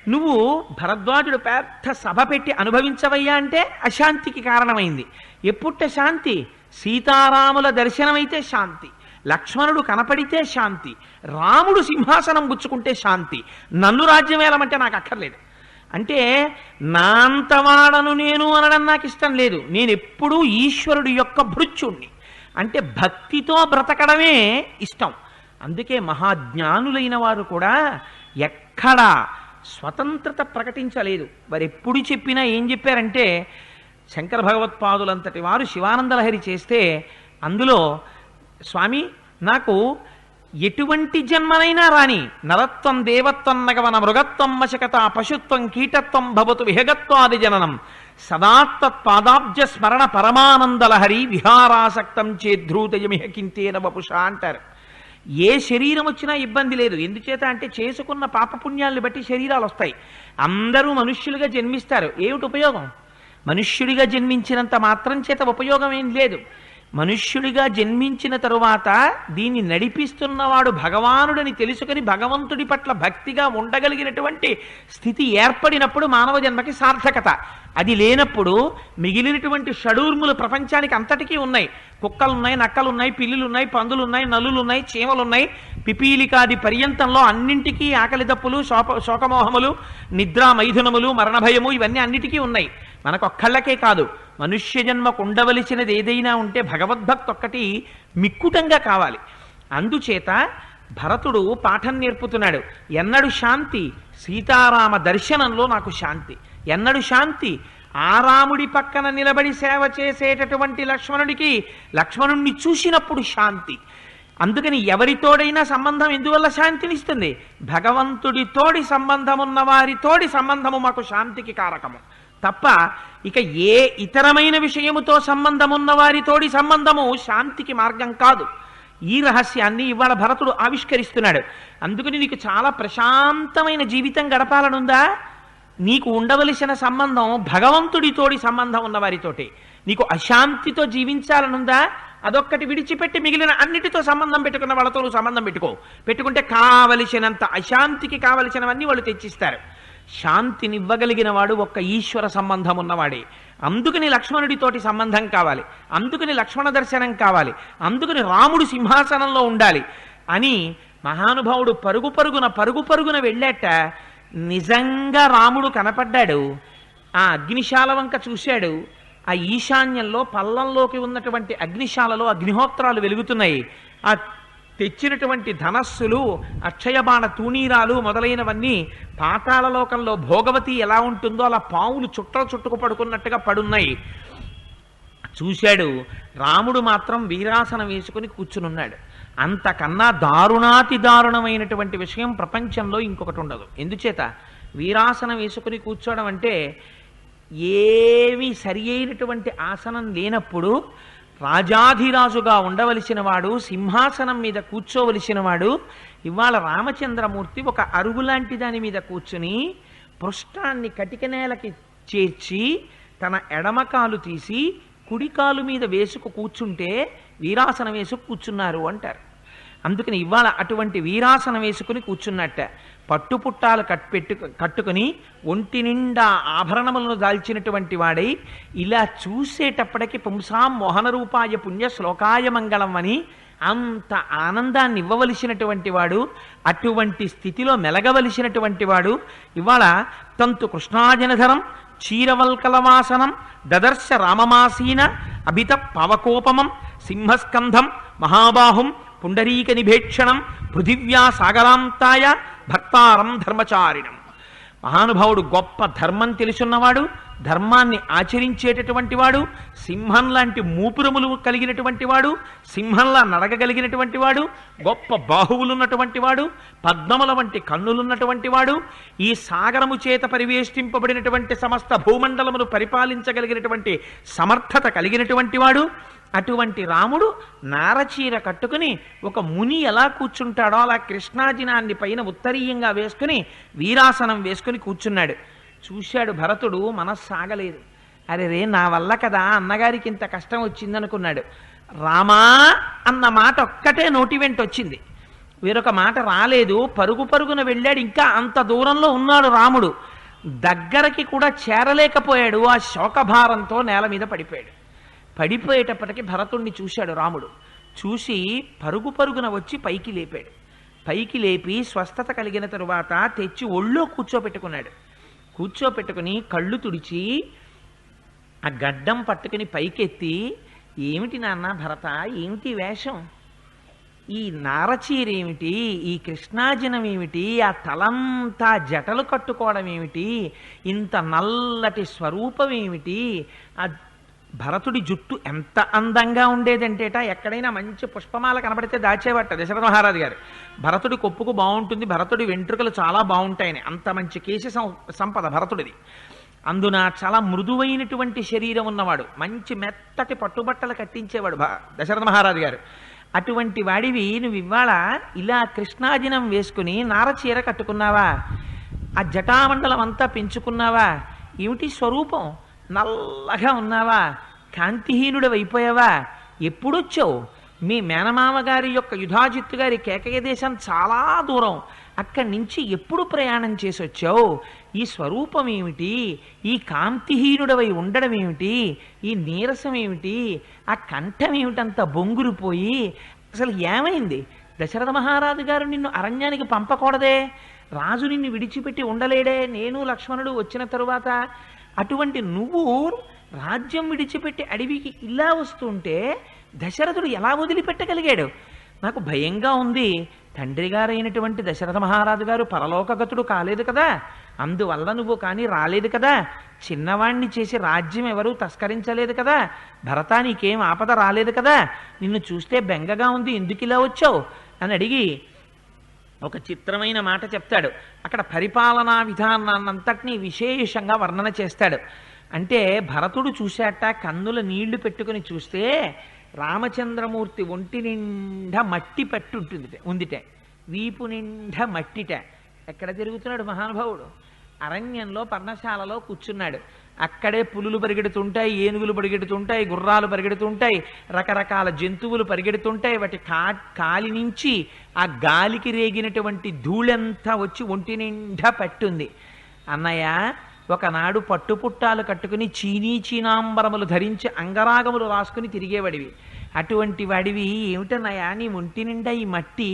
నువ్వు భరద్వాజుడు పెద్ద సభ పెట్టి అనుభవించవయ్యా అంటే అశాంతికి కారణమైంది. ఎప్పుట్ట శాంతి? సీతారాముల దర్శనమైతే శాంతి, లక్ష్మణుడు కనపడితే శాంతి, రాముడు సింహాసనం గుచ్చుకుంటే శాంతి. నన్ను రాజ్యం ఏలమంటే నాకు అక్కర్లేదు. అంటే నా అంతవాడను నేను అనడం నాకు ఇష్టం లేదు. నేను ఎప్పుడూ ఈశ్వరుడి యొక్క భృత్యుణ్ణి. అంటే భక్తితో బ్రతకడమే ఇష్టం. అందుకే మహాజ్ఞానులైన వారు కూడా ఎక్కడా స్వతంత్రత ప్రకటించలేదు. వారు ఎప్పుడు చెప్పినా ఏం చెప్పారంటే, శంకర భగవత్పాదులంతటి వారు శివానందలహరి చేస్తే అందులో స్వామి నాకు ఎటువంటి జన్మనైనా రాని, నరత్వం దేవత్వం నగవన మృగత్వం మశకత పశుత్వం కీటత్వం భవతు విహగత్వాది జననం సదాత్తత్పాదాబ్జ స్మరణ పరమానందలహరి విహారాసక్తం చేద్రూతయమిహ కింతేన వపుషా అంటారు. ఏ శరీరం వచ్చినా ఇబ్బంది లేదు. ఎందుచేత అంటే చేసుకున్న పాపపుణ్యాలను బట్టి శరీరాలు వస్తాయి. అందరూ మనుష్యులుగా జన్మిస్తారు. ఏమిటి ఉపయోగం? మనుష్యుడిగా జన్మించినంత మాత్రం చేత ఉపయోగం ఏం లేదు. మనుష్యుడిగా జన్మించిన తరువాత దీన్ని నడిపిస్తున్నవాడు భగవానుడని తెలుసుకుని భగవంతుడి పట్ల భక్తిగా ఉండగలిగినటువంటి స్థితి ఏర్పడినప్పుడు మానవ జన్మకి సార్థకత. అది లేనప్పుడు మిగిలినటువంటి షడూర్ములు ప్రపంచానికి అంతటికీ ఉన్నాయి. కుక్కలున్నాయి, నక్కలున్నాయి, పిల్లులున్నాయి, పందులున్నాయి, నల్లులున్నాయి, చీమలున్నాయి. పిపీలికాది పర్యంతంలో అన్నింటికీ ఆకలి దప్పులు, శోకమోహములు, నిద్రా మైథునములు, మరణభయము ఇవన్నీ అన్నిటికీ ఉన్నాయి. మనకొక్కళ్ళకే కాదు. మనుష్య జన్మకు ఉండవలసినది ఏదైనా ఉంటే భగవద్భక్తి ఒక్కటి మిక్కుటంగా కావాలి. అందుచేత భరతుడు పాఠం నేర్పుతున్నాడు. ఎన్నడు శాంతి? సీతారామ దర్శనంలో నాకు శాంతి. ఎన్నడు శాంతి? ఆ రాముడి పక్కన నిలబడి సేవ చేసేటటువంటి లక్ష్మణుణ్ణి చూసినప్పుడు శాంతి. అందుకని ఎవరితోడైనా సంబంధం ఎందువల్ల శాంతినిస్తుంది? భగవంతుడితోడి సంబంధం ఉన్న వారితోడి సంబంధము మాకు శాంతికి కారకము తప్ప ఇక ఏ ఇతరమైన విషయముతో సంబంధం ఉన్న వారితోడి సంబంధము శాంతికి మార్గం కాదు. ఈ రహస్యాన్ని ఇవాళ భరతుడు ఆవిష్కరిస్తున్నాడు. అందుకని నీకు చాలా ప్రశాంతమైన జీవితం గడపాలనుందా? నీకు ఉండవలసిన సంబంధం భగవంతుడితోడి సంబంధం ఉన్నవారితోటి. నీకు అశాంతితో జీవించాలనుందా? అదొక్కటి విడిచిపెట్టి మిగిలిన అన్నిటితో సంబంధం పెట్టుకున్న వాళ్ళతో నువ్వు సంబంధం పెట్టుకుంటే కావలసినంత అశాంతికి కావలసినవన్నీ వాళ్ళు తెచ్చిస్తారు. శాంతినివ్వగలిగిన వాడు ఒక్క ఈశ్వర సంబంధం ఉన్నవాడే. అందుకని లక్ష్మణుడితోటి సంబంధం కావాలి, అందుకని లక్ష్మణ దర్శనం కావాలి, అందుకని రాముడు సింహాసనంలో ఉండాలి అని మహానుభావుడు పరుగు పరుగున వెళ్ళాట. నిజంగా రాముడు కనపడ్డాడు. ఆ అగ్నిశాల వంక చూశాడు. ఆ ఈశాన్యంలో పల్లంలోకి ఉన్నటువంటి అగ్నిశాలలో అగ్నిహోత్రాలు వెలుగుతున్నాయి. ఆ తెచ్చినటువంటి ధనస్సులు, అక్షయబాణ తూణీరాలు మొదలైనవన్నీ పాతాళలోకంలో భోగవతి ఎలా ఉంటుందో అలా పావులు చుట్టుకు పడుకున్నట్టుగా పడున్నాయి. చూశాడు. రాముడు మాత్రం వీరాసనం వేసుకుని కూర్చునున్నాడు. అంతకన్నా దారుణాతి దారుణమైనటువంటి విషయం ప్రపంచంలో ఇంకొకటి ఉండదు. ఎందుచేత? వీరాసనం వేసుకుని కూర్చోవడం అంటే ఏమీ సరి అయినటువంటి ఆసనం లేనప్పుడు రాజాధిరాజుగా ఉండవలసిన వాడు, సింహాసనం మీద కూర్చోవలసిన వాడు, ఇవాళ రామచంద్రమూర్తి ఒక అరుగులాంటి దాని మీద కూర్చుని పృష్ఠాన్ని కటిక నేలకి చేర్చి తన ఎడమకాలు తీసి కుడికాలు మీద వేసుకు కూర్చుంటే వీరాసనం వేసుకు కూర్చున్నారు అంటారు. అందుకని ఇవాళ అటువంటి వీరాసనం వేసుకుని కూర్చున్నట్ట. పట్టుపుట్టాలు కట్టుకుని ఒంటి నిండా ఆభరణములను దాల్చినటువంటి వాడై ఇలా చూసేటప్పటికి పుంసాం మోహన రూపాయ పుణ్య శ్లోకాయ మంగళం అని అంత ఆనందాన్ని ఇవ్వవలసినటువంటి వాడు, అటువంటి స్థితిలో మెలగవలసినటువంటి వాడు ఇవాళ తంతు కృష్ణాజనధరం క్షీరవల్కలవాసనం దదర్శ రామమాసీన అభిత పవకోపమం సింహస్కంధం మహాబాహుం పుండరీక నిభేక్షణం పృథివ్యా సాగరాంతాయ భక్తారం ధర్మచారిణం. మహానుభావుడు గొప్ప ధర్మం తెలుసున్నవాడు, ధర్మాన్ని ఆచరించేటటువంటి వాడు, సింహం లాంటి మూపురములు కలిగినటువంటి వాడు, సింహంలా నడగగలిగినటువంటి వాడు, గొప్ప బాహువులున్నటువంటి వాడు, పద్మముల వంటి కన్నులున్నటువంటి వాడు, ఈ సాగరము చేత పరివేష్టింపబడినటువంటి సమస్త భూమండలమును పరిపాలించగలిగినటువంటి సమర్థత కలిగినటువంటి వాడు. అటువంటి రాముడు నారచీర కట్టుకుని ఒక ముని ఎలా కూర్చుంటాడో అలా కృష్ణాజినాన్ని పైన ఉత్తరీయంగా వేసుకుని వీరాసనం వేసుకుని కూర్చున్నాడు. చూశాడు భరతుడు. మనస్సాగలేదు. అరే రే, నా వల్ల కదా అన్నగారికి ఇంత కష్టం వచ్చిందనుకున్నాడు. రామా అన్న మాట ఒక్కటే నోటి వెంట వచ్చింది. వేరొక మాట రాలేదు. పరుగు పరుగున వెళ్ళాడు. ఇంకా అంత దూరంలో ఉన్నాడు రాముడు. దగ్గరకి కూడా చేరలేకపోయాడు. ఆ శోకభారంతో నేల మీద పడిపోయాడు. పడిపోయేటప్పటికి భరతుణ్ణి చూశాడు రాముడు. చూసి పరుగు పరుగున వచ్చి పైకి లేపాడు. పైకి లేపి స్వస్థత కలిగిన తరువాత తెచ్చి ఒళ్ళో కూర్చోపెట్టుకున్నాడు. కూర్చోపెట్టుకుని కళ్ళు తుడిచి ఆ గడ్డం పట్టుకుని పైకెత్తి, ఏమిటి నాన్న భరత, ఏమిటి వేషం, ఈ నారచీరేమిటి, ఈ కృష్ణాజనం ఏమిటి, ఆ తలంతా జటలు కట్టుకోవడం ఏమిటి, ఇంత నల్లటి స్వరూపం ఏమిటి, ఆ భరతుడి జుట్టు ఎంత అందంగా ఉండేదంటేట, ఎక్కడైనా మంచి పుష్పమాల కనబడితే దాచేవట దశరథ మహారాజు గారు. భరతుడి కొప్పుకు బాగుంటుంది, భరతుడి వెంట్రుకలు చాలా బాగుంటాయని. అంత మంచి కేశ సంపద భరతుడిది. అందున చాలా మృదువైనటువంటి శరీరం ఉన్నవాడు. మంచి మెత్తటి పట్టుబట్టలు కట్టించేవాడు దశరథ మహారాజు గారు. అటువంటి వాడివి నువ్వు ఇవాళ ఇలా కృష్ణాజినం వేసుకుని నారచీర కట్టుకున్నావా, ఆ జటామండలం అంతా పెంచుకున్నావా, ఏమిటి స్వరూపం, నల్లగా ఉన్నావా, కాంతిహీనుడవైపోయావా, ఎప్పుడొచ్చావు? మీ మేనమామ గారి యొక్క యుధాజిత్తు గారి కేకయ దేశం చాలా దూరం, అక్కడి నుంచి ఎప్పుడు ప్రయాణం చేసి వచ్చావు? ఈ స్వరూపం ఏమిటి, ఈ కాంతిహీనుడవై ఉండడం ఏమిటి, ఈ నీరసం ఏమిటి, ఆ కంఠం ఏమిటంత బొంగురుపోయి, అసలు ఏమైంది? దశరథ మహారాజు గారు నిన్ను అరణ్యానికి పంపకూడదే, రాజు నిన్ను విడిచిపెట్టి ఉండలేడే, నేను లక్ష్మణుడు వచ్చిన తరువాత. అటువంటి నువ్వు రాజ్యం విడిచిపెట్టి అడవికి ఇలా వస్తుంటే దశరథుడు ఎలా వదిలిపెట్టగలిగాడు? నాకు భయంగా ఉంది. తండ్రి గారైనటువంటి దశరథ మహారాజు గారు పరలోకగతుడు కాలేదు కదా, అందువల్ల నువ్వు కానీ రాలేదు కదా, చిన్నవాణ్ణి చేసి రాజ్యం ఎవరూ తస్కరించలేదు కదా, భరతా నీకేం ఆపద రాలేదు కదా, నిన్ను చూస్తే బెంగగా ఉంది, ఎందుకు ఇలా వచ్చావు అని అడిగి ఒక చిత్రమైన మాట చెప్తాడు. అక్కడ పరిపాలనా విధానాన్నంతటినీ విశేషంగా వర్ణన చేస్తాడు. అంటే భరతుడు చూశాట, కన్నుల నీళ్లు పెట్టుకుని చూస్తే రామచంద్రమూర్తి ఒంటి నిండా మట్టి పట్టి ఉందిట, వీపు నిండా మట్టిట. ఎక్కడ తిరుగుతున్నాడు మహానుభావుడు? అరణ్యంలో పర్ణశాలలో కూర్చున్నాడు. అక్కడే పులులు పరిగెడుతుంటాయి, ఏనుగులు పరిగెడుతుంటాయి, గుర్రాలు పరిగెడుతుంటాయి, రకరకాల జంతువులు పరిగెడుతుంటాయి. వాటి కాలి నుంచి ఆ గాలికి రేగినటువంటి ధూళంతా వచ్చి ఒంటి నిండా పట్టుంది. అన్నయ్య, ఒకనాడు పట్టుపుట్టాలు కట్టుకుని చీనాంబరములు ధరించి అంగరాగములు రాసుకుని తిరిగేవాడివి. అటువంటి వాడివి ఏమిటన్నయ్యా నీ ఒంటి నిండా ఈ మట్టి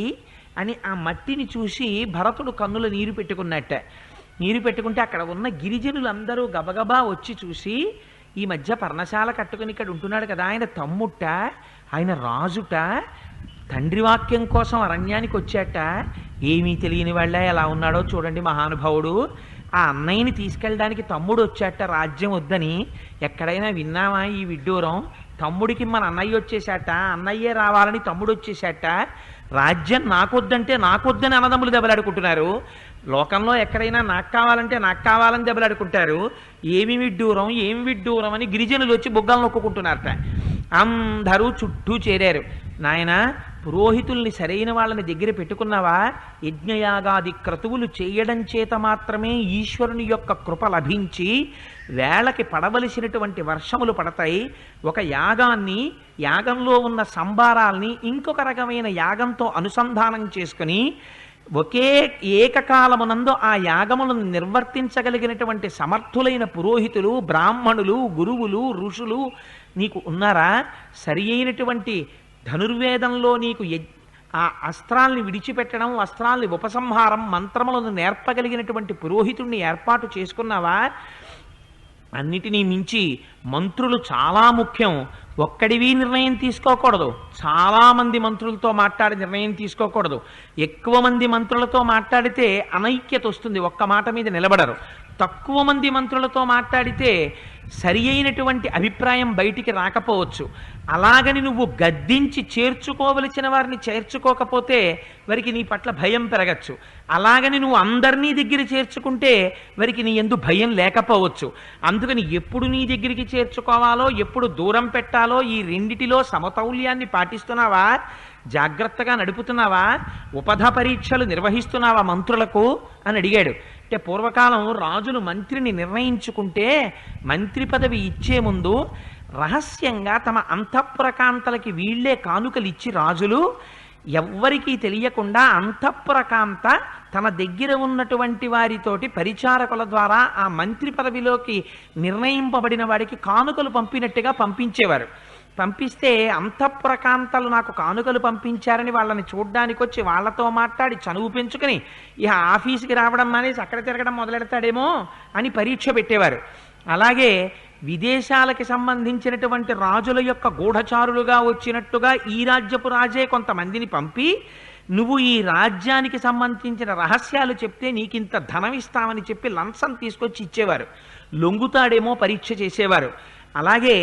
అని ఆ మట్టిని చూసి భరతుడు కన్నుల నీరు పెట్టుకున్నట్ట. నీరు పెట్టుకుంటే అక్కడ ఉన్న గిరిజనులందరూ గబగబా వచ్చి చూసి, ఈ మధ్య పర్ణశాల కట్టుకుని ఇక్కడ ఉంటున్నాడు కదా, ఆయన తమ్ముట, ఆయన రాజుట, తండ్రి వాక్యం కోసం అరణ్యానికి వచ్చాట, ఏమీ తెలియని వాళ్ళ ఎలా ఉన్నాడో చూడండి మహానుభావుడు. ఆ అన్నయ్యని తీసుకెళ్ళడానికి తమ్ముడు వచ్చాట రాజ్యం వద్దని. ఎక్కడైనా విన్నావా ఈ విడ్డూరం? తమ్ముడికి మన అన్నయ్య వచ్చేసాట, అన్నయ్యే రావాలని తమ్ముడు వచ్చేసాట. రాజ్యం నాకొద్దంటే నాకొద్దని అన్నదమ్ములు దెబ్బలాడుకుంటున్నారు. లోకంలో ఎక్కడైనా నాకు కావాలంటే నాకు కావాలని దెబ్బలాడుకుంటారు. ఏమి విడ్డూరం అని గిరిజనులు వచ్చి బుగ్గలు నొక్కుంటున్నారట. అందరూ చుట్టూ చేరారు. నాయన, పురోహితుల్ని సరైన వాళ్ళని దగ్గర పెట్టుకున్నావా? యజ్ఞయాగాది క్రతువులు చేయడం చేత మాత్రమే ఈశ్వరుని యొక్క కృప లభించి వేళకి పడవలసినటువంటి వర్షములు పడతాయి. ఒక యాగాన్ని, యాగంలో ఉన్న సంభారాల్ని ఇంకొక రకమైన యాగంతో అనుసంధానం చేసుకుని ఒకే ఏకకాలమునందు ఆ యాగములను నిర్వర్తించగలిగినటువంటి సమర్థులైన పురోహితులు, బ్రాహ్మణులు, గురువులు, ఋషులు నీకు ఉన్నారా? సరి అయినటువంటి ధనుర్వేదంలో నీకు ఆ అస్త్రాల్ని విడిచిపెట్టడం, అస్త్రాల్ని ఉపసంహారం, మంత్రములను నేర్పగలిగినటువంటి పురోహితుణ్ణి ఏర్పాటు చేసుకున్నావా? అన్నిటినీ మించి మంత్రులు చాలా ముఖ్యం. ఒక్కడివి నిర్ణయం తీసుకోకూడదు. చాలామంది మంత్రులతో మాట్లాడి నిర్ణయం తీసుకోకూడదు. ఎక్కువ మంది మంత్రులతో మాట్లాడితే అనైక్యత వస్తుంది, ఒక్క మాట మీద నిలబడరు. తక్కువ మంది మంత్రులతో మాట్లాడితే సరి అయినటువంటి అభిప్రాయం బయటికి రాకపోవచ్చు. అలాగని నువ్వు గద్దించి చేర్చుకోవలసిన వారిని చేర్చుకోకపోతే వారికి నీ పట్ల భయం పెరగచ్చు. అలాగని నువ్వు అందరినీ దగ్గర చేర్చుకుంటే వారికి నీ యందు భయం లేకపోవచ్చు. అందుకని ఎప్పుడు నీ దగ్గరికి చేర్చుకోవాలో, ఎప్పుడు దూరం పెట్టాలో, ఈ రెండిటిలో సమతౌల్యాన్ని పాటిస్తున్నావా? జాగ్రత్తగా నడుపుతున్నావా? ఉపధ పరీక్షలు నిర్వహిస్తున్నావా మంత్రులకు అని అడిగాడు. అంటే పూర్వకాలం రాజులు మంత్రిని నిర్ణయించుకుంటే మంత్రి పదవి ఇచ్చే ముందు రహస్యంగా తమ అంతఃపురకాంతలకి వీళ్లే కానుకలు ఇచ్చి రాజులు ఎవ్వరికీ తెలియకుండా అంతఃపురకాంత తన దగ్గర ఉన్నటువంటి వారితోటి పరిచారకుల ద్వారా ఆ మంత్రి పదవిలోకి నిర్ణయింపబడిన వాడికి కానుకలు పంపినట్టుగా పంపించేవారు. పంపిస్తే అంతఃపురకాంతలు నాకు కానుకలు పంపించారని వాళ్ళని చూడ్డానికి వచ్చి వాళ్ళతో మాట్లాడి చనువు పెంచుకొని ఇక ఆఫీస్కి రావడం మానేసి అక్కడ తిరగడం మొదలెడతాడేమో అని పరీక్ష పెట్టేవారు. అలాగే విదేశాలకి సంబంధించినటువంటి రాజుల యొక్క గూఢచారులుగా వచ్చినట్టుగా ఈ రాజ్యపు రాజే కొంతమందిని పంపి నువ్వు ఈ రాజ్యానికి సంబంధించిన రహస్యాలు చెప్తే నీకింత ధనం ఇస్తామని చెప్పి లంచం తీసుకొచ్చి ఇచ్చేవారు. లొంగుతాడేమో పరీక్ష చేసేవారు. అలాగే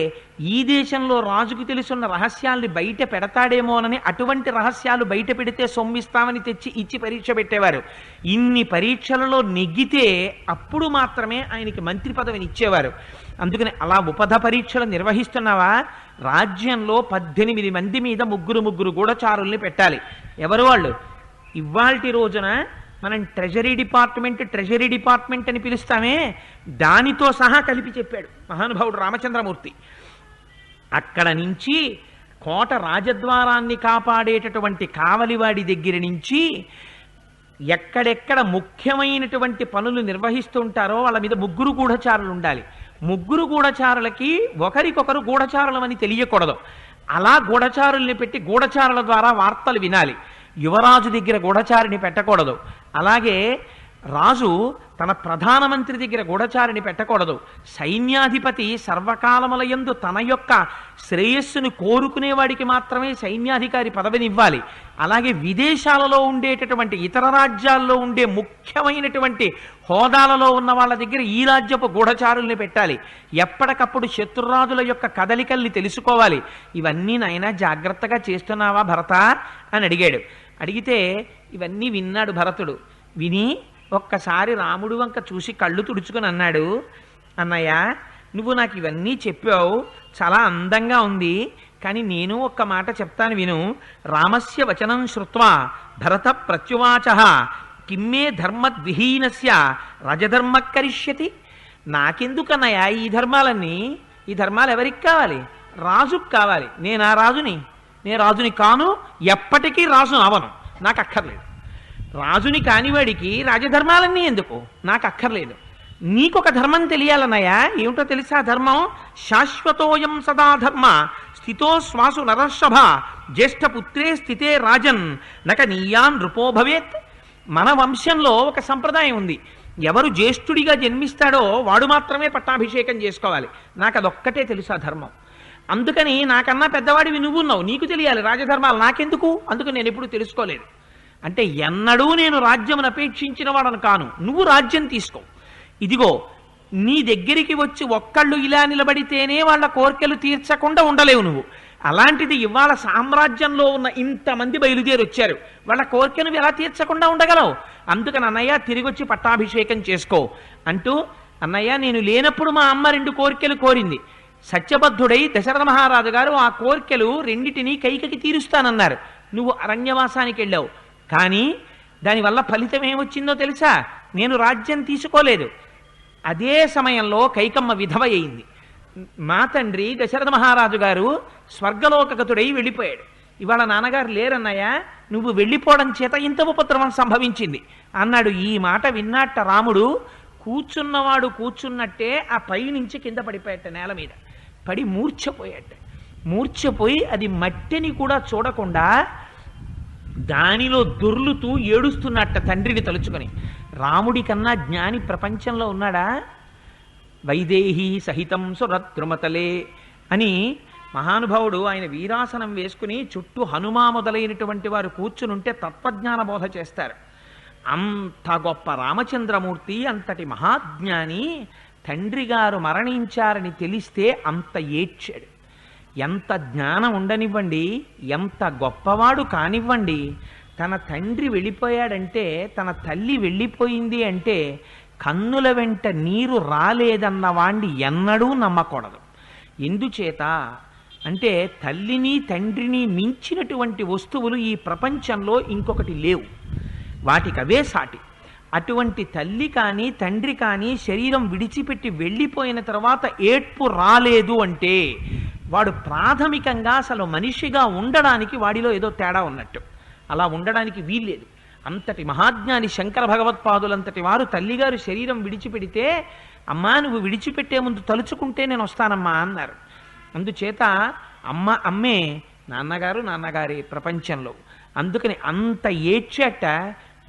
ఈ దేశంలో రాజుకు తెలుసున్న రహస్యాల్ని బయట పెడతాడేమోనని అటువంటి రహస్యాలు బయట పెడితే సొమ్మిస్తామని తెచ్చి ఇచ్చి పరీక్ష పెట్టేవారు. ఇన్ని పరీక్షలలో నెగ్గితే అప్పుడు మాత్రమే ఆయనకి మంత్రి పదవిని ఇచ్చేవారు. అందుకని అలా ఉపధ పరీక్షలు నిర్వహిస్తున్నావా, రాజ్యంలో 18 మంది మీద ముగ్గురు గూఢచారుల్ని పెట్టాలి. ఎవరు వాళ్ళు? ఇవాల్టి రోజున మనం ట్రెజరీ డిపార్ట్మెంట్ అని పిలుస్తామే, దానితో సహా కలిపి చెప్పాడు మహానుభావుడు రామచంద్రమూర్తి. అక్కడ నుంచి కోట రాజద్వారాన్ని కాపాడేటటువంటి కావలివాడి దగ్గర నుంచి ఎక్కడెక్కడ ముఖ్యమైనటువంటి పనులు నిర్వహిస్తుంటారో వాళ్ళ మీద 3 గూఢచారులు ఉండాలి. 3 గూఢచారులకి ఒకరికొకరు గూఢచారులమని తెలియకూడదు. అలా గూఢచారుల్ని పెట్టి గూఢచారుల ద్వారా వార్తలు వినాలి. యువరాజు దగ్గర గూఢచారిని పెట్టకూడదు. అలాగే రాజు తన ప్రధానమంత్రి దగ్గర గూఢచారిని పెట్టకూడదు. సైన్యాధిపతి సర్వకాలములయందు తన యొక్క శ్రేయస్సును కోరుకునేవాడికి మాత్రమే సైన్యాధికారి పదవినివ్వాలి. అలాగే విదేశాలలో ఉండేటటువంటి ఇతర రాజ్యాల్లో ఉండే ముఖ్యమైనటువంటి హోదాలలో ఉన్న వాళ్ళ దగ్గర ఈ రాజ్యపు గూఢచారుల్ని పెట్టాలి. ఎప్పటికప్పుడు శత్రురాజుల యొక్క కదలికల్ని తెలుసుకోవాలి. ఇవన్నీ నాయనా జాగ్రత్తగా చేస్తున్నావా భరత అని అడిగాడు. అడిగితే ఇవన్నీ విన్నాడు భరతుడు. విని ఒక్కసారి రాముడు వంక చూసి కళ్ళు తుడుచుకొని అన్నాడు, అన్నయ్య నువ్వు నాకు ఇవన్నీ చెప్పావు, చాలా అందంగా ఉంది, కానీ నేను ఒక్క మాట చెప్తాను విను. రామస్య వచనం శ్రుత్వా భరత ప్రత్యువాచ కిమ్మే ధర్మద్విహీనస్య రజధర్మ కరిష్యతి. నాకెందుకన్నయ్య ఈ ధర్మాలన్నీ? ఈ ధర్మాలు ఎవరికి కావాలి? రాజుకు కావాలి. నేను ఆ రాజుని? నేను రాజుని కాను, ఎప్పటికీ రాజు అవను, నాకు అక్కర్లేదు. రాజుని కానివాడికి రాజధర్మాలన్నీ ఎందుకు? నాకు అక్కర్లేదు. నీకొక ధర్మం తెలియాలన్నయ్యా. ఏమిటో తెలుసా ధర్మం? శాశ్వతోయం సదా ధర్మ స్థితో శ్వాసు నరర్షభ జ్యేష్ఠపుత్రే స్థితే రాజన్ నక నీయాన్ నృపో భవేత్. మన వంశంలో ఒక సంప్రదాయం ఉంది. ఎవరు జ్యేష్ఠుడిగా జన్మిస్తాడో వాడు మాత్రమే పట్టాభిషేకం చేసుకోవాలి. నాకు అదొక్కటే తెలుసా ధర్మం. అందుకని నాకన్నా పెద్దవాడివి నువ్వున్నావు, నీకు తెలియాలి రాజధర్మాలు, నాకెందుకు? అందుకు నేను ఎప్పుడు తెలుసుకోలేదు. అంటే ఎన్నడూ నేను రాజ్యమును అపేక్షించిన వాడను కాను, నువ్వు రాజ్యం తీసుకో. ఇదిగో నీ దగ్గరికి వచ్చి ఒక్కళ్ళు ఇలా నిలబడితేనే వాళ్ళ కోరికలు తీర్చకుండా ఉండలేవు నువ్వు. అలాంటిది ఇవాళ సామ్రాజ్యంలో ఉన్న ఇంతమంది బయలుదేరి వచ్చారు, వాళ్ళ కోరికను ఎలా తీర్చకుండా ఉండగలవు? అందుకని అన్నయ్య తిరిగి వచ్చి పట్టాభిషేకం చేసుకో అంటూ, అన్నయ్య నేను లేనప్పుడు మా అమ్మ 2 కోరికలు కోరింది. సత్యబద్ధుడై దశరథ మహారాజు గారు ఆ కోరికలు రెండిటినీ కైకకి తీరుస్తానన్నారు. నువ్వు అరణ్యవాసానికి వెళ్ళావు, కానీ దానివల్ల ఫలితం ఏమొచ్చిందో తెలుసా? నేను రాజ్యం తీసుకోలేదు. అదే సమయంలో కైకమ్మ విధవ అయింది. మా తండ్రి దశరథ మహారాజు గారు స్వర్గలోకగతుడై వెళ్ళిపోయాడు. ఇవాళ నాన్నగారు లేరన్నయ్య, నువ్వు వెళ్ళిపోవడం చేత ఇంత ఉపద్రవం సంభవించింది అన్నాడు. ఈ మాట విన్నట్ట రాముడు కూర్చున్నవాడు కూర్చున్నట్టే ఆ పైనుంచి కింద పడిపోయాట, నేల మీద పడి మూర్ఛపోయాట. మూర్ఛపోయి అది మట్టిని కూడా చూడకుండా దానిలో దొర్లుతూ ఏడుస్తున్నట్ట తండ్రిని తలుచుకొని. రాముడి కన్నా జ్ఞాని ప్రపంచంలో ఉన్నాడా? వైదేహి సహితం సురద్రుమతలే అని మహానుభావుడు ఆయన వీరాసనం వేసుకుని చుట్టూ హనుమా మొదలైనటువంటి వారు కూర్చునుంటే తత్వజ్ఞాన బోధ చేస్తారు. అంత గొప్ప రామచంద్రమూర్తి, అంతటి మహాజ్ఞాని తండ్రి గారు మరణించారని తెలిస్తే అంత ఏడ్చాడు. ఎంత జ్ఞానం ఉండనివ్వండి, ఎంత గొప్పవాడు కానివ్వండి, తన తండ్రి వెళ్ళిపోయాడంటే, తన తల్లి వెళ్ళిపోయింది అంటే కన్నుల వెంట నీరు రాలేదన్న వాణ్ణి ఎన్నడూ నమ్మకూడదు. ఎందుచేత అంటే తల్లిని తండ్రిని మించినటువంటి వస్తువులు ఈ ప్రపంచంలో ఇంకొకటి లేవు, వాటికి అవే సాటి. అటువంటి తల్లి కానీ తండ్రి కానీ శరీరం విడిచిపెట్టి వెళ్ళిపోయిన తర్వాత ఏడ్పు రాలేదు అంటే వాడు ప్రాథమికంగా అసలు మనిషిగా ఉండడానికి వాడిలో ఏదో తేడా ఉన్నట్టు. అలా ఉండడానికి వీల్లేదు. అంతటి మహాజ్ఞాని శంకర భగవత్పాదులంతటి వారు తల్లిగారు శరీరం విడిచిపెడితే, అమ్మా నువ్వు విడిచిపెట్టే ముందు తలుచుకుంటే నేను వస్తానమ్మా అన్నారు. అందుచేత అమ్మే నాన్నగారు నాన్నగారి ప్రపంచంలో. అందుకని అంత ఏడ్చేట,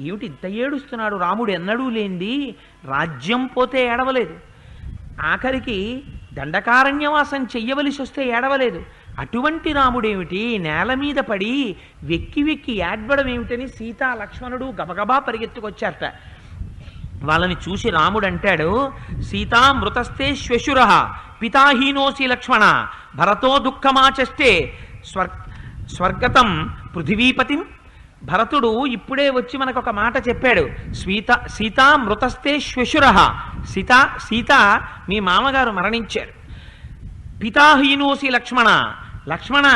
ఏమిటి ఇంత ఏడుస్తున్నాడు రాముడు, ఎన్నడూ లేనిది రాజ్యం పోతే ఏడవలేదు, ఆఖరికి దండకారణ్యవాసం చెయ్యవలసి వస్తే ఏడవలేదు. అటువంటి రాముడేమిటి నేల మీద పడి వెక్కి వెక్కి ఏడ్వడం ఏమిటని సీతా లక్ష్మణుడు గబగబా పరిగెత్తుకొచ్చారట. వాళ్ళని చూసి రాముడు అంటాడు, సీతా మృతస్తే శ్వశుర పితాహీనోసి లక్ష్మణ భరతో దుఃఖమాచష్టే స్వర్గతం పృథివీపతిం. భరతుడు ఇప్పుడే వచ్చి మనకు ఒక మాట చెప్పాడు, సీతా మృతస్తే శ్వశుర, సీత మీ మామగారు మరణించారు. పితాహీనోసి లక్ష్మణ, లక్ష్మణ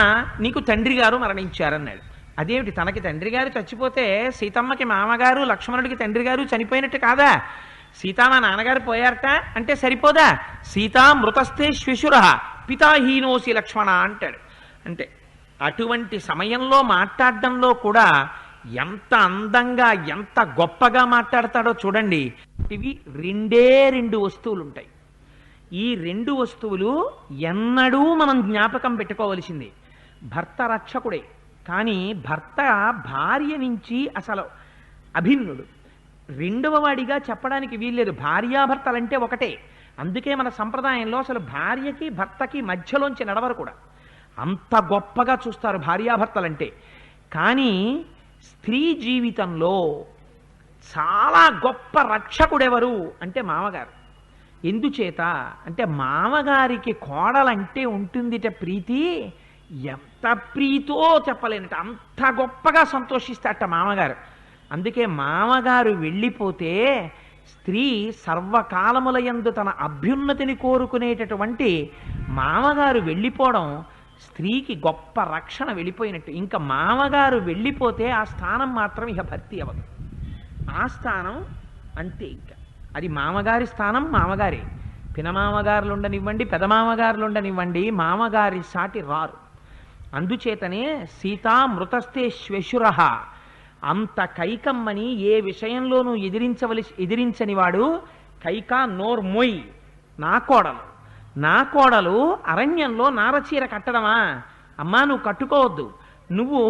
నీకు తండ్రి గారు మరణించారన్నాడు. అదేమిటి, తనకి తండ్రి గారు చచ్చిపోతే సీతమ్మకి మామగారు, లక్ష్మణుడికి తండ్రి గారు చనిపోయినట్టు కాదా? సీతా మా నాన్నగారు పోయారట అంటే సరిపోదా? సీతా మృతస్తే శ్వశుర పితాహీనోసి లక్ష్మణ అంటాడు. అంటే అటువంటి సమయంలో మాట్లాడడంలో కూడా ఎంత అందంగా ఎంత గొప్పగా మాట్లాడతాడో చూడండి. ఇవి రెండు వస్తువులు ఉంటాయి. ఈ రెండు వస్తువులు ఎన్నడూ మనం జ్ఞాపకం పెట్టుకోవలసింది. భర్త రక్షకుడే, కానీ భర్త భార్య నుంచి అసలు అభిన్నుడు. రెండవ వాడిగా చెప్పడానికి వీల్లేదు. భార్యాభర్తలంటే ఒకటే. అందుకే మన సంప్రదాయంలో అసలు భార్యకి భర్తకి మధ్యలోంచి నడవరు కూడా. అంత గొప్పగా చూస్తారు భార్యాభర్తలంటే. కానీ స్త్రీ జీవితంలో చాలా గొప్ప రక్షకుడెవరు అంటే మామగారు. ఎందుచేత అంటే మామగారికి కోడలంటే ఉంటుందిట ప్రీతి, ఎంత ప్రీతో చెప్పలేనట, అంత గొప్పగా సంతోషిస్తాట మామగారు. అందుకే మామగారు వెళ్ళిపోతే స్త్రీ సర్వకాలములయందు తన అభ్యున్నతిని కోరుకునేటటువంటి మామగారు వెళ్ళిపోవడం స్త్రీకి గొప్ప రక్షణ వెళ్ళిపోయినట్టు. ఇంకా మామగారు వెళ్ళిపోతే ఆ స్థానం మాత్రం ఇక భర్తీ అవ్వదు. ఆ స్థానం అంతే. ఇంకా అది మామగారి స్థానం మామగారే. పినమామగారులు ఉండనివ్వండి, పెదమామగారులు ఉండనివ్వండి, మామగారి సాటి రారు. అందుచేతనే సీతా మృతస్తే శ్వశుర, అంత కైకమ్మని ఏ విషయంలోనూ ఎదిరించని వాడు కైకా నోర్మొయ్. నా కోడలు అరణ్యంలో నారచీర కట్టడమా? అమ్మా నువ్వు కట్టుకోవద్దు. నువ్వు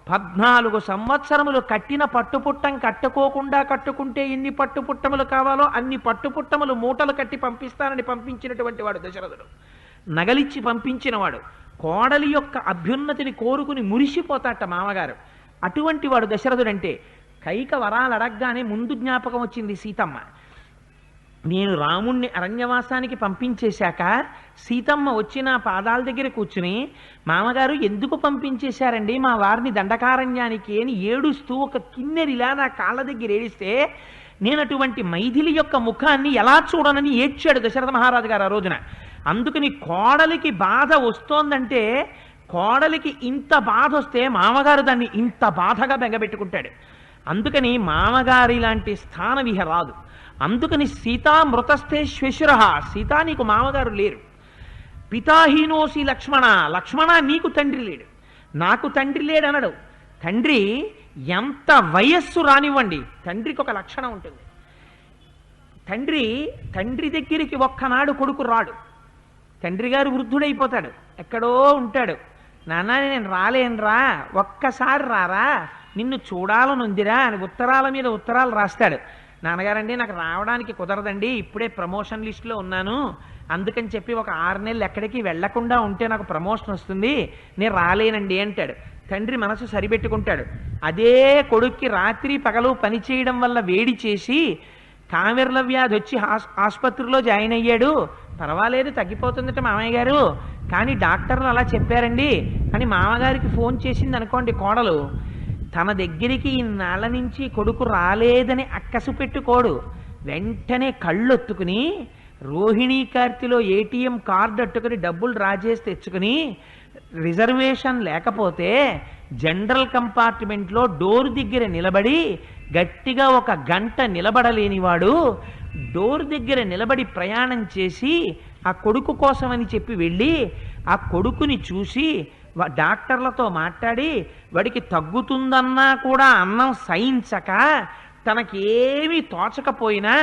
14 సంవత్సరములు కట్టిన పట్టుపుట్టం కట్టుకోకుండా కట్టుకుంటే ఎన్ని పట్టుపుట్టములు కావాలో అన్ని పట్టుపుట్టములు మూటలు కట్టి పంపిస్తానని పంపించినటువంటి వాడు దశరథుడు. నగలిచ్చి పంపించినవాడు. కోడలి యొక్క అభ్యున్నతిని కోరుకుని మురిసిపోతాట మామగారు. అటువంటి వాడు దశరథుడంటే. కైక వరాలు అడగగానే ముందు జ్ఞాపకం వచ్చింది సీతమ్మ. నేను రాముణ్ణి అరణ్యవాసానికి పంపించేశాక సీతమ్మ వచ్చి నా పాదాల దగ్గర కూర్చుని, మామగారు ఎందుకు పంపించేశారండి మా వారిని దండకారణ్యానికి అని ఏడుస్తూ ఒక కిన్నెరిలా నా కాళ్ళ దగ్గర ఏడిస్తే, నేను అటువంటి మైథిలి యొక్క ముఖాన్ని ఎలా చూడనని ఏడ్చాడు దశరథ మహారాజు గారు ఆ రోజున. అందుకని కోడలికి బాధ వస్తోందంటే, కోడలికి ఇంత బాధ వస్తే మామగారు దాన్ని ఇంత బాధగా బెంగబెట్టుకుంటాడు. అందుకని మామగారి లాంటి స్థానం ఇహ రాదు. అందుకని సీతా మృతస్తే శ్వశుర, సీతా నీకు మామగారు లేరు. పితాహీనోసి లక్ష్మణ, లక్ష్మణ నీకు తండ్రి లేడు. నాకు తండ్రి లేడనడు. తండ్రి ఎంత వయస్సు రానివ్వండి, తండ్రికి ఒక లక్షణం ఉంటుంది. తండ్రి దగ్గరికి ఒక్కనాడు కొడుకు రాడు. తండ్రి గారు వృద్ధుడైపోతాడు, ఎక్కడో ఉంటాడు. నాన్న నేను రాలేనురా, ఒక్కసారి రారా, నిన్ను చూడాలనుందిరా అని ఉత్తరాల మీద ఉత్తరాలు రాస్తాడు. నాన్నగారండి నాకు రావడానికి కుదరదండి, ఇప్పుడే ప్రమోషన్ లిస్టులో ఉన్నాను, అందుకని చెప్పి ఒక 6 నెలలు ఎక్కడికి వెళ్లకుండా ఉంటే నాకు ప్రమోషన్ వస్తుంది, నేను రాలేనండి అంటాడు. తండ్రి మనసు సరిపెట్టుకుంటాడు. అదే కొడుక్కి రాత్రి పగలు పని చేయడం వల్ల వేడి చేసి కామెర్ల వ్యాధి వచ్చి ఆసుపత్రిలో జాయిన్ అయ్యాడు. పర్వాలేదు తగ్గిపోతుందట మామయ్య గారు, కానీ డాక్టర్లు అలా చెప్పారండి అని మామగారికి ఫోన్ చేసింది అనుకోండి కోడలు. తన దగ్గరికి ఇన్నాళ్ళ నుంచి కొడుకు రాలేదని అక్కసు పెట్టుకోడు. వెంటనే కళ్ళొత్తుకుని రోహిణీ కార్తిలో ఏటీఎం కార్డు అట్టుకుని డబ్బులు డ్రా చేసి తెచ్చుకుని, రిజర్వేషన్ లేకపోతే జనరల్ కంపార్ట్మెంట్లో డోర్ దగ్గర నిలబడి గట్టిగా 1 గంట నిలబడలేనివాడు డోర్ దగ్గర నిలబడి ప్రయాణం చేసి ఆ కొడుకు కోసమని చెప్పి వెళ్ళి ఆ కొడుకుని చూసి డాక్టర్లతో మాట్లాడి వాడికి తగ్గుతుందన్నా కూడా అన్నం సహించక తనకేమీ తోచకపోయినా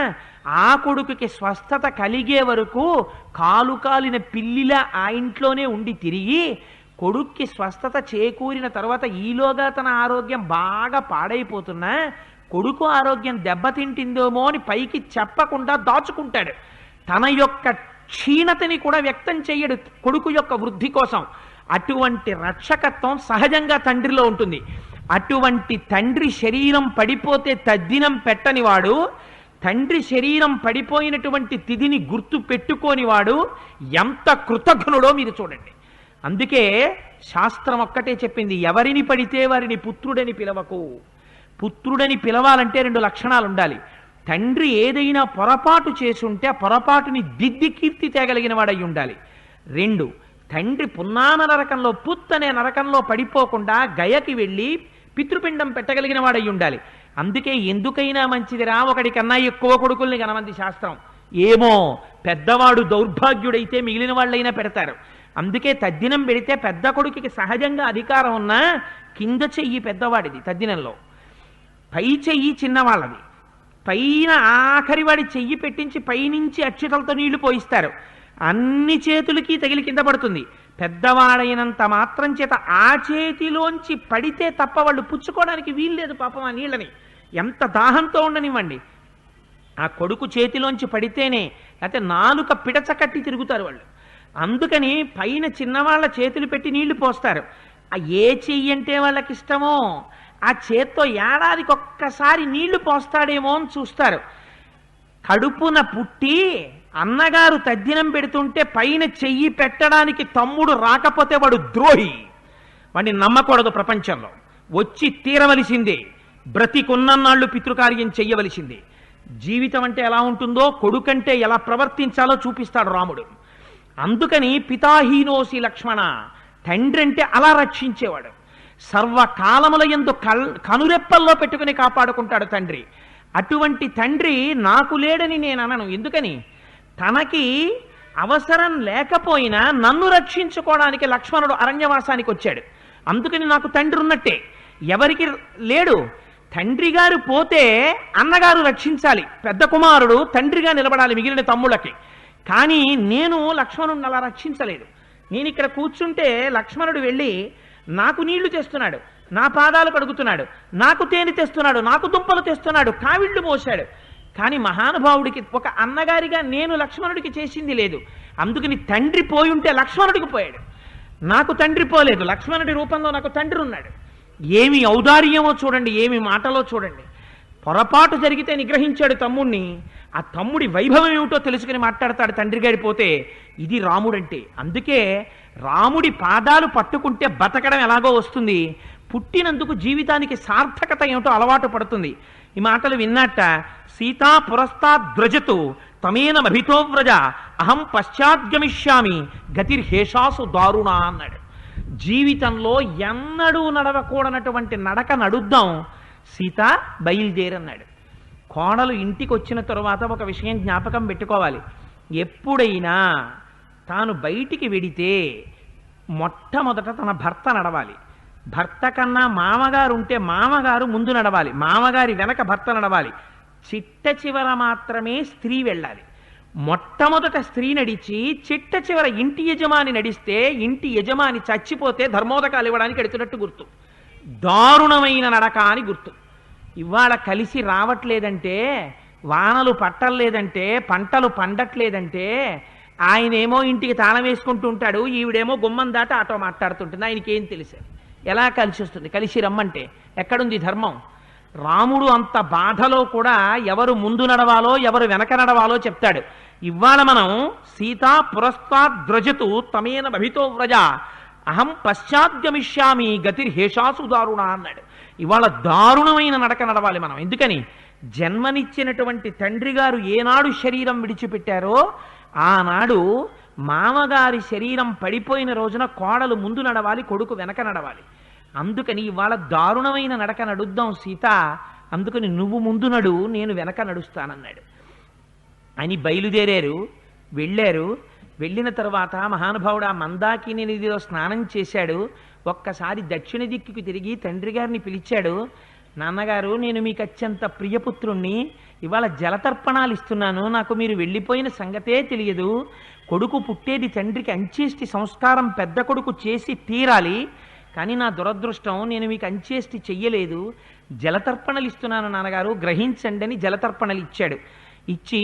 ఆ కొడుకుకి స్వస్థత కలిగే వరకు కాలు కాలిన పిల్లిలా ఆ ఇంట్లోనే ఉండి తిరిగి కొడుక్కి స్వస్థత చేకూరిన తర్వాత ఈలోగా తన ఆరోగ్యం బాగా పాడైపోతున్నా కొడుకు ఆరోగ్యం దెబ్బతింటిందేమో అని పైకి చెప్పకుండా దాచుకుంటాడు. తన యొక్క క్షీణతని కూడా వ్యక్తం చెయ్యడు కొడుకు యొక్క వృద్ధి కోసం. అటువంటి రక్షకత్వం సహజంగా తండ్రిలో ఉంటుంది. అటువంటి తండ్రి శరీరం పడిపోతే తద్దినం పెట్టనివాడు, తండ్రి శరీరం పడిపోయినటువంటి తిథిని గుర్తు పెట్టుకోనివాడు ఎంత కృతజ్ఞుడో మీరు చూడండి. అందుకే శాస్త్రం ఒక్కటే చెప్పింది, ఎవరిని పడితే వారిని పుత్రుడని పిలవకు. పుత్రుడని పిలవాలంటే 2 లక్షణాలు ఉండాలి. తండ్రి ఏదైనా పొరపాటు చేసుంటే ఆ పొరపాటుని దిద్ది కీర్తి తేగలిగిన వాడై ఉండాలి. 2, తండ్రి పున్నాన నరకంలో పుత్తనే నరకంలో పడిపోకుండా గయకి వెళ్ళి పితృపిండం పెట్టగలిగిన వాడై ఉండాలి. అందుకే ఎందుకైనా మంచిదిరా ఒకడికన్నా ఎక్కువ కొడుకుల్ని కనమంది శాస్త్రం. ఏమో పెద్దవాడు దౌర్భాగ్యుడైతే మిగిలిన వాళ్ళైనా పెడతారు. అందుకే తద్దినం పెడితే పెద్ద కొడుకుకి సహజంగా అధికారం ఉన్నా కింద చెయ్యి పెద్దవాడిది తద్దినంలో, పై చెయ్యి చిన్నవాళ్ళది. పైన ఆఖరివాడి చెయ్యి పెట్టించి పైనుంచి అక్షతలతో నీళ్లు పోయిస్తారు. అన్ని చేతులకి తగిలి కింద పడుతుంది. పెద్దవాడైనంత మాత్రం చేత ఆ చేతిలోంచి పడితే తప్ప వాళ్ళు పుచ్చుకోవడానికి వీల్లేదు పాపం ఆ నీళ్ళని. ఎంత దాహంతో ఉండనివ్వండి, ఆ కొడుకు చేతిలోంచి పడితేనే, లేకపోతే నాలుక పిడచకట్టి తిరుగుతారు వాళ్ళు. అందుకని పైన చిన్నవాళ్ళ చేతులు పెట్టి నీళ్లు పోస్తారు. ఆ ఏ చెయ్యి అంటే వాళ్ళకి ఇష్టమో ఆ చేత్తో ఏడాదికి ఒక్కసారి నీళ్లు పోస్తాడేమో అని చూస్తారు. కడుపున పుట్టి అన్నగారు తద్దినం పెడుతుంటే పైన చెయ్యి పెట్టడానికి తమ్ముడు రాకపోతే వాడు ద్రోహి, వాడిని నమ్మకూడదు ప్రపంచంలో. వచ్చి తీరవలసిందే, బ్రతికున్నన్నాళ్ళు పితృకార్యం చెయ్యవలసిందే. జీవితం అంటే ఎలా ఉంటుందో, కొడుకంటే ఎలా ప్రవర్తించాలో చూపిస్తాడు రాముడు. అందుకని పితాహీనోసి లక్ష్మణ, తండ్రి అంటే అలా రక్షించేవాడు. సర్వకాలముల యందు కనురెప్పల్లో పెట్టుకుని కాపాడుకుంటాడు తండ్రి. అటువంటి తండ్రి నాకు లేడని నేను అనను. ఎందుకని? తనకి అవసరం లేకపోయినా నన్ను రక్షించుకోవడానికి లక్ష్మణుడు అరణ్యవాసానికి వచ్చాడు. అందుకని నాకు తండ్రి ఉన్నట్టే. ఎవరికి లేడు? తండ్రి గారు పోతే అన్నగారు రక్షించాలి, పెద్ద కుమారుడు తండ్రిగా నిలబడాలి మిగిలిన తమ్ముళ్ళకి. కానీ నేను లక్ష్మణుడిని అలా రక్షించలేదు. నేను ఇక్కడ కూర్చుంటే లక్ష్మణుడు వెళ్ళి నాకు నీళ్లు తెస్తున్నాడు, నా పాదాలు కడుగుతున్నాడు, నాకు తేనె తెస్తున్నాడు, నాకు దుంపలు తెస్తున్నాడు, కావిళ్ళు మోశాడు. కానీ మహానుభావుడికి ఒక అన్నగారిగా నేను లక్ష్మణుడికి చేసింది లేదు. అందుకని తండ్రి పోయి ఉంటే లక్ష్మణుడికి పోయాడు, నాకు తండ్రి పోలేదు. లక్ష్మణుడి రూపంలో నాకు తండ్రి ఉన్నాడు. ఏమి ఔదార్యమో చూడండి, ఏమి మాటలో చూడండి. పొరపాటు జరిగితే నిగ్రహించాడు తమ్ముణ్ణి. ఆ తమ్ముడి వైభవం ఏమిటో తెలుసుకుని మాట్లాడతాడు తండ్రి గారిపోతే. ఇది రాముడంటే. అందుకే రాముడి పాదాలు పట్టుకుంటే బతకడం ఎలాగో వస్తుంది, పుట్టినందుకు జీవితానికి సార్థకత ఏమిటో అలవాటు పడుతుంది. ఈ మాటలు విన్నట్ట సీతా పురస్తాద్వ్రజతు తమేన మభితో వ్రజ అహం పశ్చాద్గమిష్యామి గతిర్హేషాసు దారుణ అన్నాడు. జీవితంలో ఎన్నడూ నడవకూడనటువంటి నడక నడుద్దాం, సీత బయలుదేరన్నాడు. కోడలు ఇంటికి వచ్చిన తరువాత ఒక విషయం జ్ఞాపకం పెట్టుకోవాలి. ఎప్పుడైనా తాను బయటికి వెడితే మొట్టమొదట తన భర్త నడవాలి. భర్త కన్నా మామగారు ఉంటే మామగారు ముందు నడవాలి, మామగారి వెనక భర్త నడవాలి. చిట్ట చివర మాత్రమే స్త్రీ వెళ్ళాలి. మొట్టమొదట స్త్రీ నడిచి చిట్ట చివర ఇంటి యజమాని నడిస్తే ఇంటి యజమాని చచ్చిపోతే ధర్మోదకాలు ఇవ్వడానికి ఎడుతున్నట్టు గుర్తు. దారుణమైన నడక అని గుర్తు. ఇవాళ కలిసి రావట్లేదంటే, వానలు పట్టలేదంటే, పంటలు పండట్లేదంటే, ఆయనేమో ఇంటికి తాళం వేసుకుంటూ ఉంటాడు, ఈవిడేమో గుమ్మం దాటి ఆటో మాట్లాడుతుంటుంది. ఆయనకేం తెలుసు ఎలా కలిసి వస్తుంది? కలిసి రమ్మంటే ఎక్కడుంది ధర్మం? రాముడు అంత బాధలో కూడా ఎవరు ముందు నడవాలో ఎవరు వెనక నడవాలో చెప్తాడు. ఇవాళ మనం సీతా పురస్తాద్వ్రజతు తమేన భవితో వ్రజ అహం పశ్చాద్గమిష్యామి గతిర్హేషాసు దారుణ అన్నాడు. ఇవాళ దారుణమైన నడక నడవాలి మనం. ఎందుకని? జన్మనిచ్చినటువంటి తండ్రి గారు ఏనాడు శరీరం విడిచిపెట్టారో ఆనాడు మామగారి శరీరం పడిపోయిన రోజున కోడలు ముందు నడవాలి, కొడుకు వెనక నడవాలి. అందుకని ఇవాళ దారుణమైన నడక నడుద్దాం సీత, అందుకని నువ్వు ముందు నడు, నేను వెనక నడుస్తానన్నాడు. అని బయలుదేరారు, వెళ్ళారు. వెళ్ళిన తర్వాత మహానుభావుడు ఆ మందాకిని నదిలో స్నానం చేశాడు. ఒక్కసారి దక్షిణ దిక్కుకి తిరిగి తండ్రి గారిని పిలిచాడు. నాన్నగారు, నేను మీకు అత్యంత ప్రియపుత్రుణ్ణి, ఇవాళ జలతర్పణాలు ఇస్తున్నాను, నాకు మీరు వెళ్ళిపోయిన సంగతే తెలియదు. కొడుకు పుట్టేది తండ్రికి అంచేష్టి సంస్కారం పెద్ద కొడుకు చేసి తీరాలి, కానీ నా దురదృష్టం నేను మీకు అంచేష్టి చెయ్యలేదు. జలతర్పణలు ఇస్తున్నాను నాన్నగారు, గ్రహించండి అని జలతర్పణలు ఇచ్చాడు. ఇచ్చి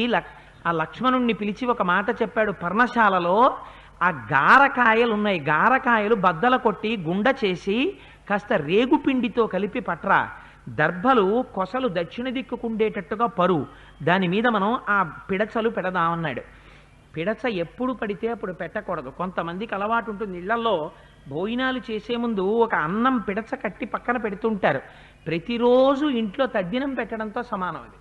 ఆ లక్ష్మణుణ్ణి పిలిచి ఒక మాట చెప్పాడు. పర్ణశాలలో ఆ గారకాయలు ఉన్నాయి, గారకాయలు బద్దల కొట్టి గుండ చేసి కాస్త రేగుపిండితో కలిపి పట్రా, దర్భలు కొసలు దక్షిణ దిక్కుకుండేటట్టుగా పరు, దాని మీద మనం ఆ పిడచలు పెడదామన్నాడు. పిడచ ఎప్పుడు పడితే అప్పుడు పెట్టకూడదు. కొంతమందికి అలవాటు ఉంటుంది, ఇళ్లలో భోజనాలు చేసే ముందు ఒక అన్నం పిడచ కట్టి పక్కన పెడుతుంటారు. ప్రతిరోజు ఇంట్లో తద్దినం పెట్టడంతో సమానం అది.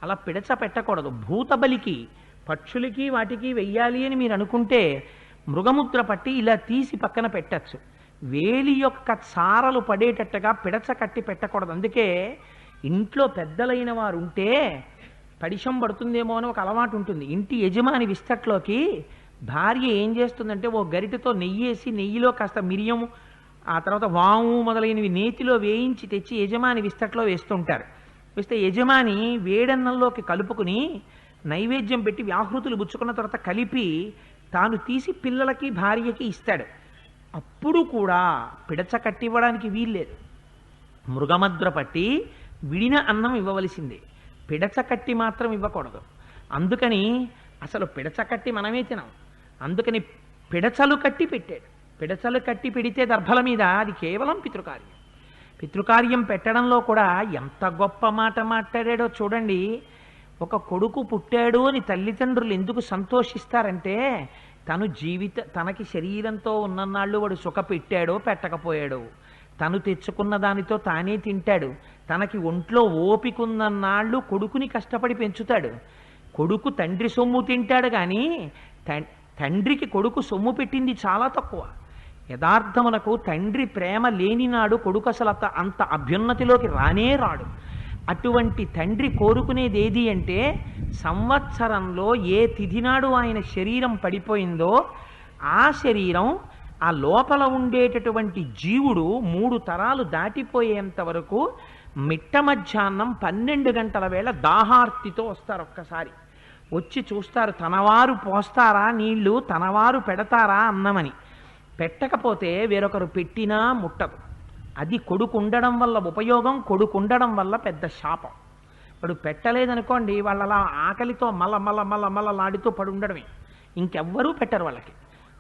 అలా పిడచ పెట్టకూడదు. భూతబలికి పక్షులకి వాటికి వెయ్యాలి అని మీరు అనుకుంటే మృగముద్ర పట్టి ఇలా తీసి పక్కన పెట్టచ్చు. వేలి యొక్క సారలు పడేటట్టుగా పిడచ కట్టి పెట్టకూడదు. అందుకే ఇంట్లో పెద్దలైన వారు ఉంటే పడిశం పడుతుందేమో అని ఒక అలవాటు ఉంటుంది. ఇంటి యజమాని విస్తట్లోకి భార్య ఏం చేస్తుందంటే ఓ గరిటెతో నెయ్యేసి నెయ్యిలో కాస్త మిరియం ఆ తర్వాత వాము మొదలైనవి నేతిలో వేయించి తెచ్చి యజమాని విస్తట్లో వేస్తుంటారు. వేస్తే యజమాని వేడన్నంలోకి కలుపుకుని నైవేద్యం పెట్టి వ్యాహృతులు పుచ్చుకున్న తర్వాత కలిపి తాను తీసి పిల్లలకి భార్యకి ఇస్తాడు. అప్పుడు కూడా పిడచ కట్టివ్వడానికి వీల్లేదు. మృగమద్ర పట్టి విడిన అన్నం ఇవ్వవలసిందే, పిడచ కట్టి మాత్రం ఇవ్వకూడదు. అందుకని అసలు పిడచ కట్టి మనమే తినాం. అందుకని పిడచలు కట్టి పెట్టాడు. పిడచలు కట్టి పెడితే దర్భల మీద అది కేవలం పితృకార్యం. పితృకార్యం పెట్టడంలో కూడా ఎంత గొప్ప మాట మాట్లాడాడో చూడండి. ఒక కొడుకు పుట్టాడు అని తల్లిదండ్రులు ఎందుకు సంతోషిస్తారంటే తనకి శరీరంతో ఉన్ననాళ్ళు వాడు సుఖ పెట్టాడో పెట్టకపోయాడో, తను తెచ్చుకున్న దానితో తానే తింటాడు. తనకి ఒంట్లో ఓపికన్ననాళ్ళు కొడుకుని కష్టపడి పెంచుతాడు. కొడుకు తండ్రి సొమ్ము తింటాడు, కానీ తండ్రికి కొడుకు సొమ్ము పెట్టింది చాలా తక్కువ. యథార్థమునకు తండ్రి ప్రేమ లేనినాడు కొడుకు అసలు అంత అభ్యున్నతిలోకి రానే రాడు. అటువంటి తండ్రి కోరుకునేది ఏది అంటే సంవత్సరంలో ఏ తిథినాడు ఆయన శరీరం పడిపోయిందో ఆ శరీరం ఆ లోపల ఉండేటటువంటి జీవుడు 3 తరాలు దాటిపోయేంత వరకు మిట్ట మధ్యాహ్నం 12 గంటల వేళ దాహార్తితో వస్తారు. ఒక్కసారి వచ్చి చూస్తారు, తనవారు పోస్తారా నీళ్లు, తనవారు పెడతారా అన్నమని. పెట్టకపోతే వేరొకరు పెట్టినా ముట్టదు. అది కొడుకు ఉండడం వల్ల ఉపయోగం, కొడుకు ఉండడం వల్ల పెద్ద శాపం. వాడు పెట్టలేదనుకోండి, వాళ్ళ అలా ఆకలితో మళ్ళలాడుతూ పడి ఉండడమే, ఇంకెవ్వరూ పెట్టరు వాళ్ళకి.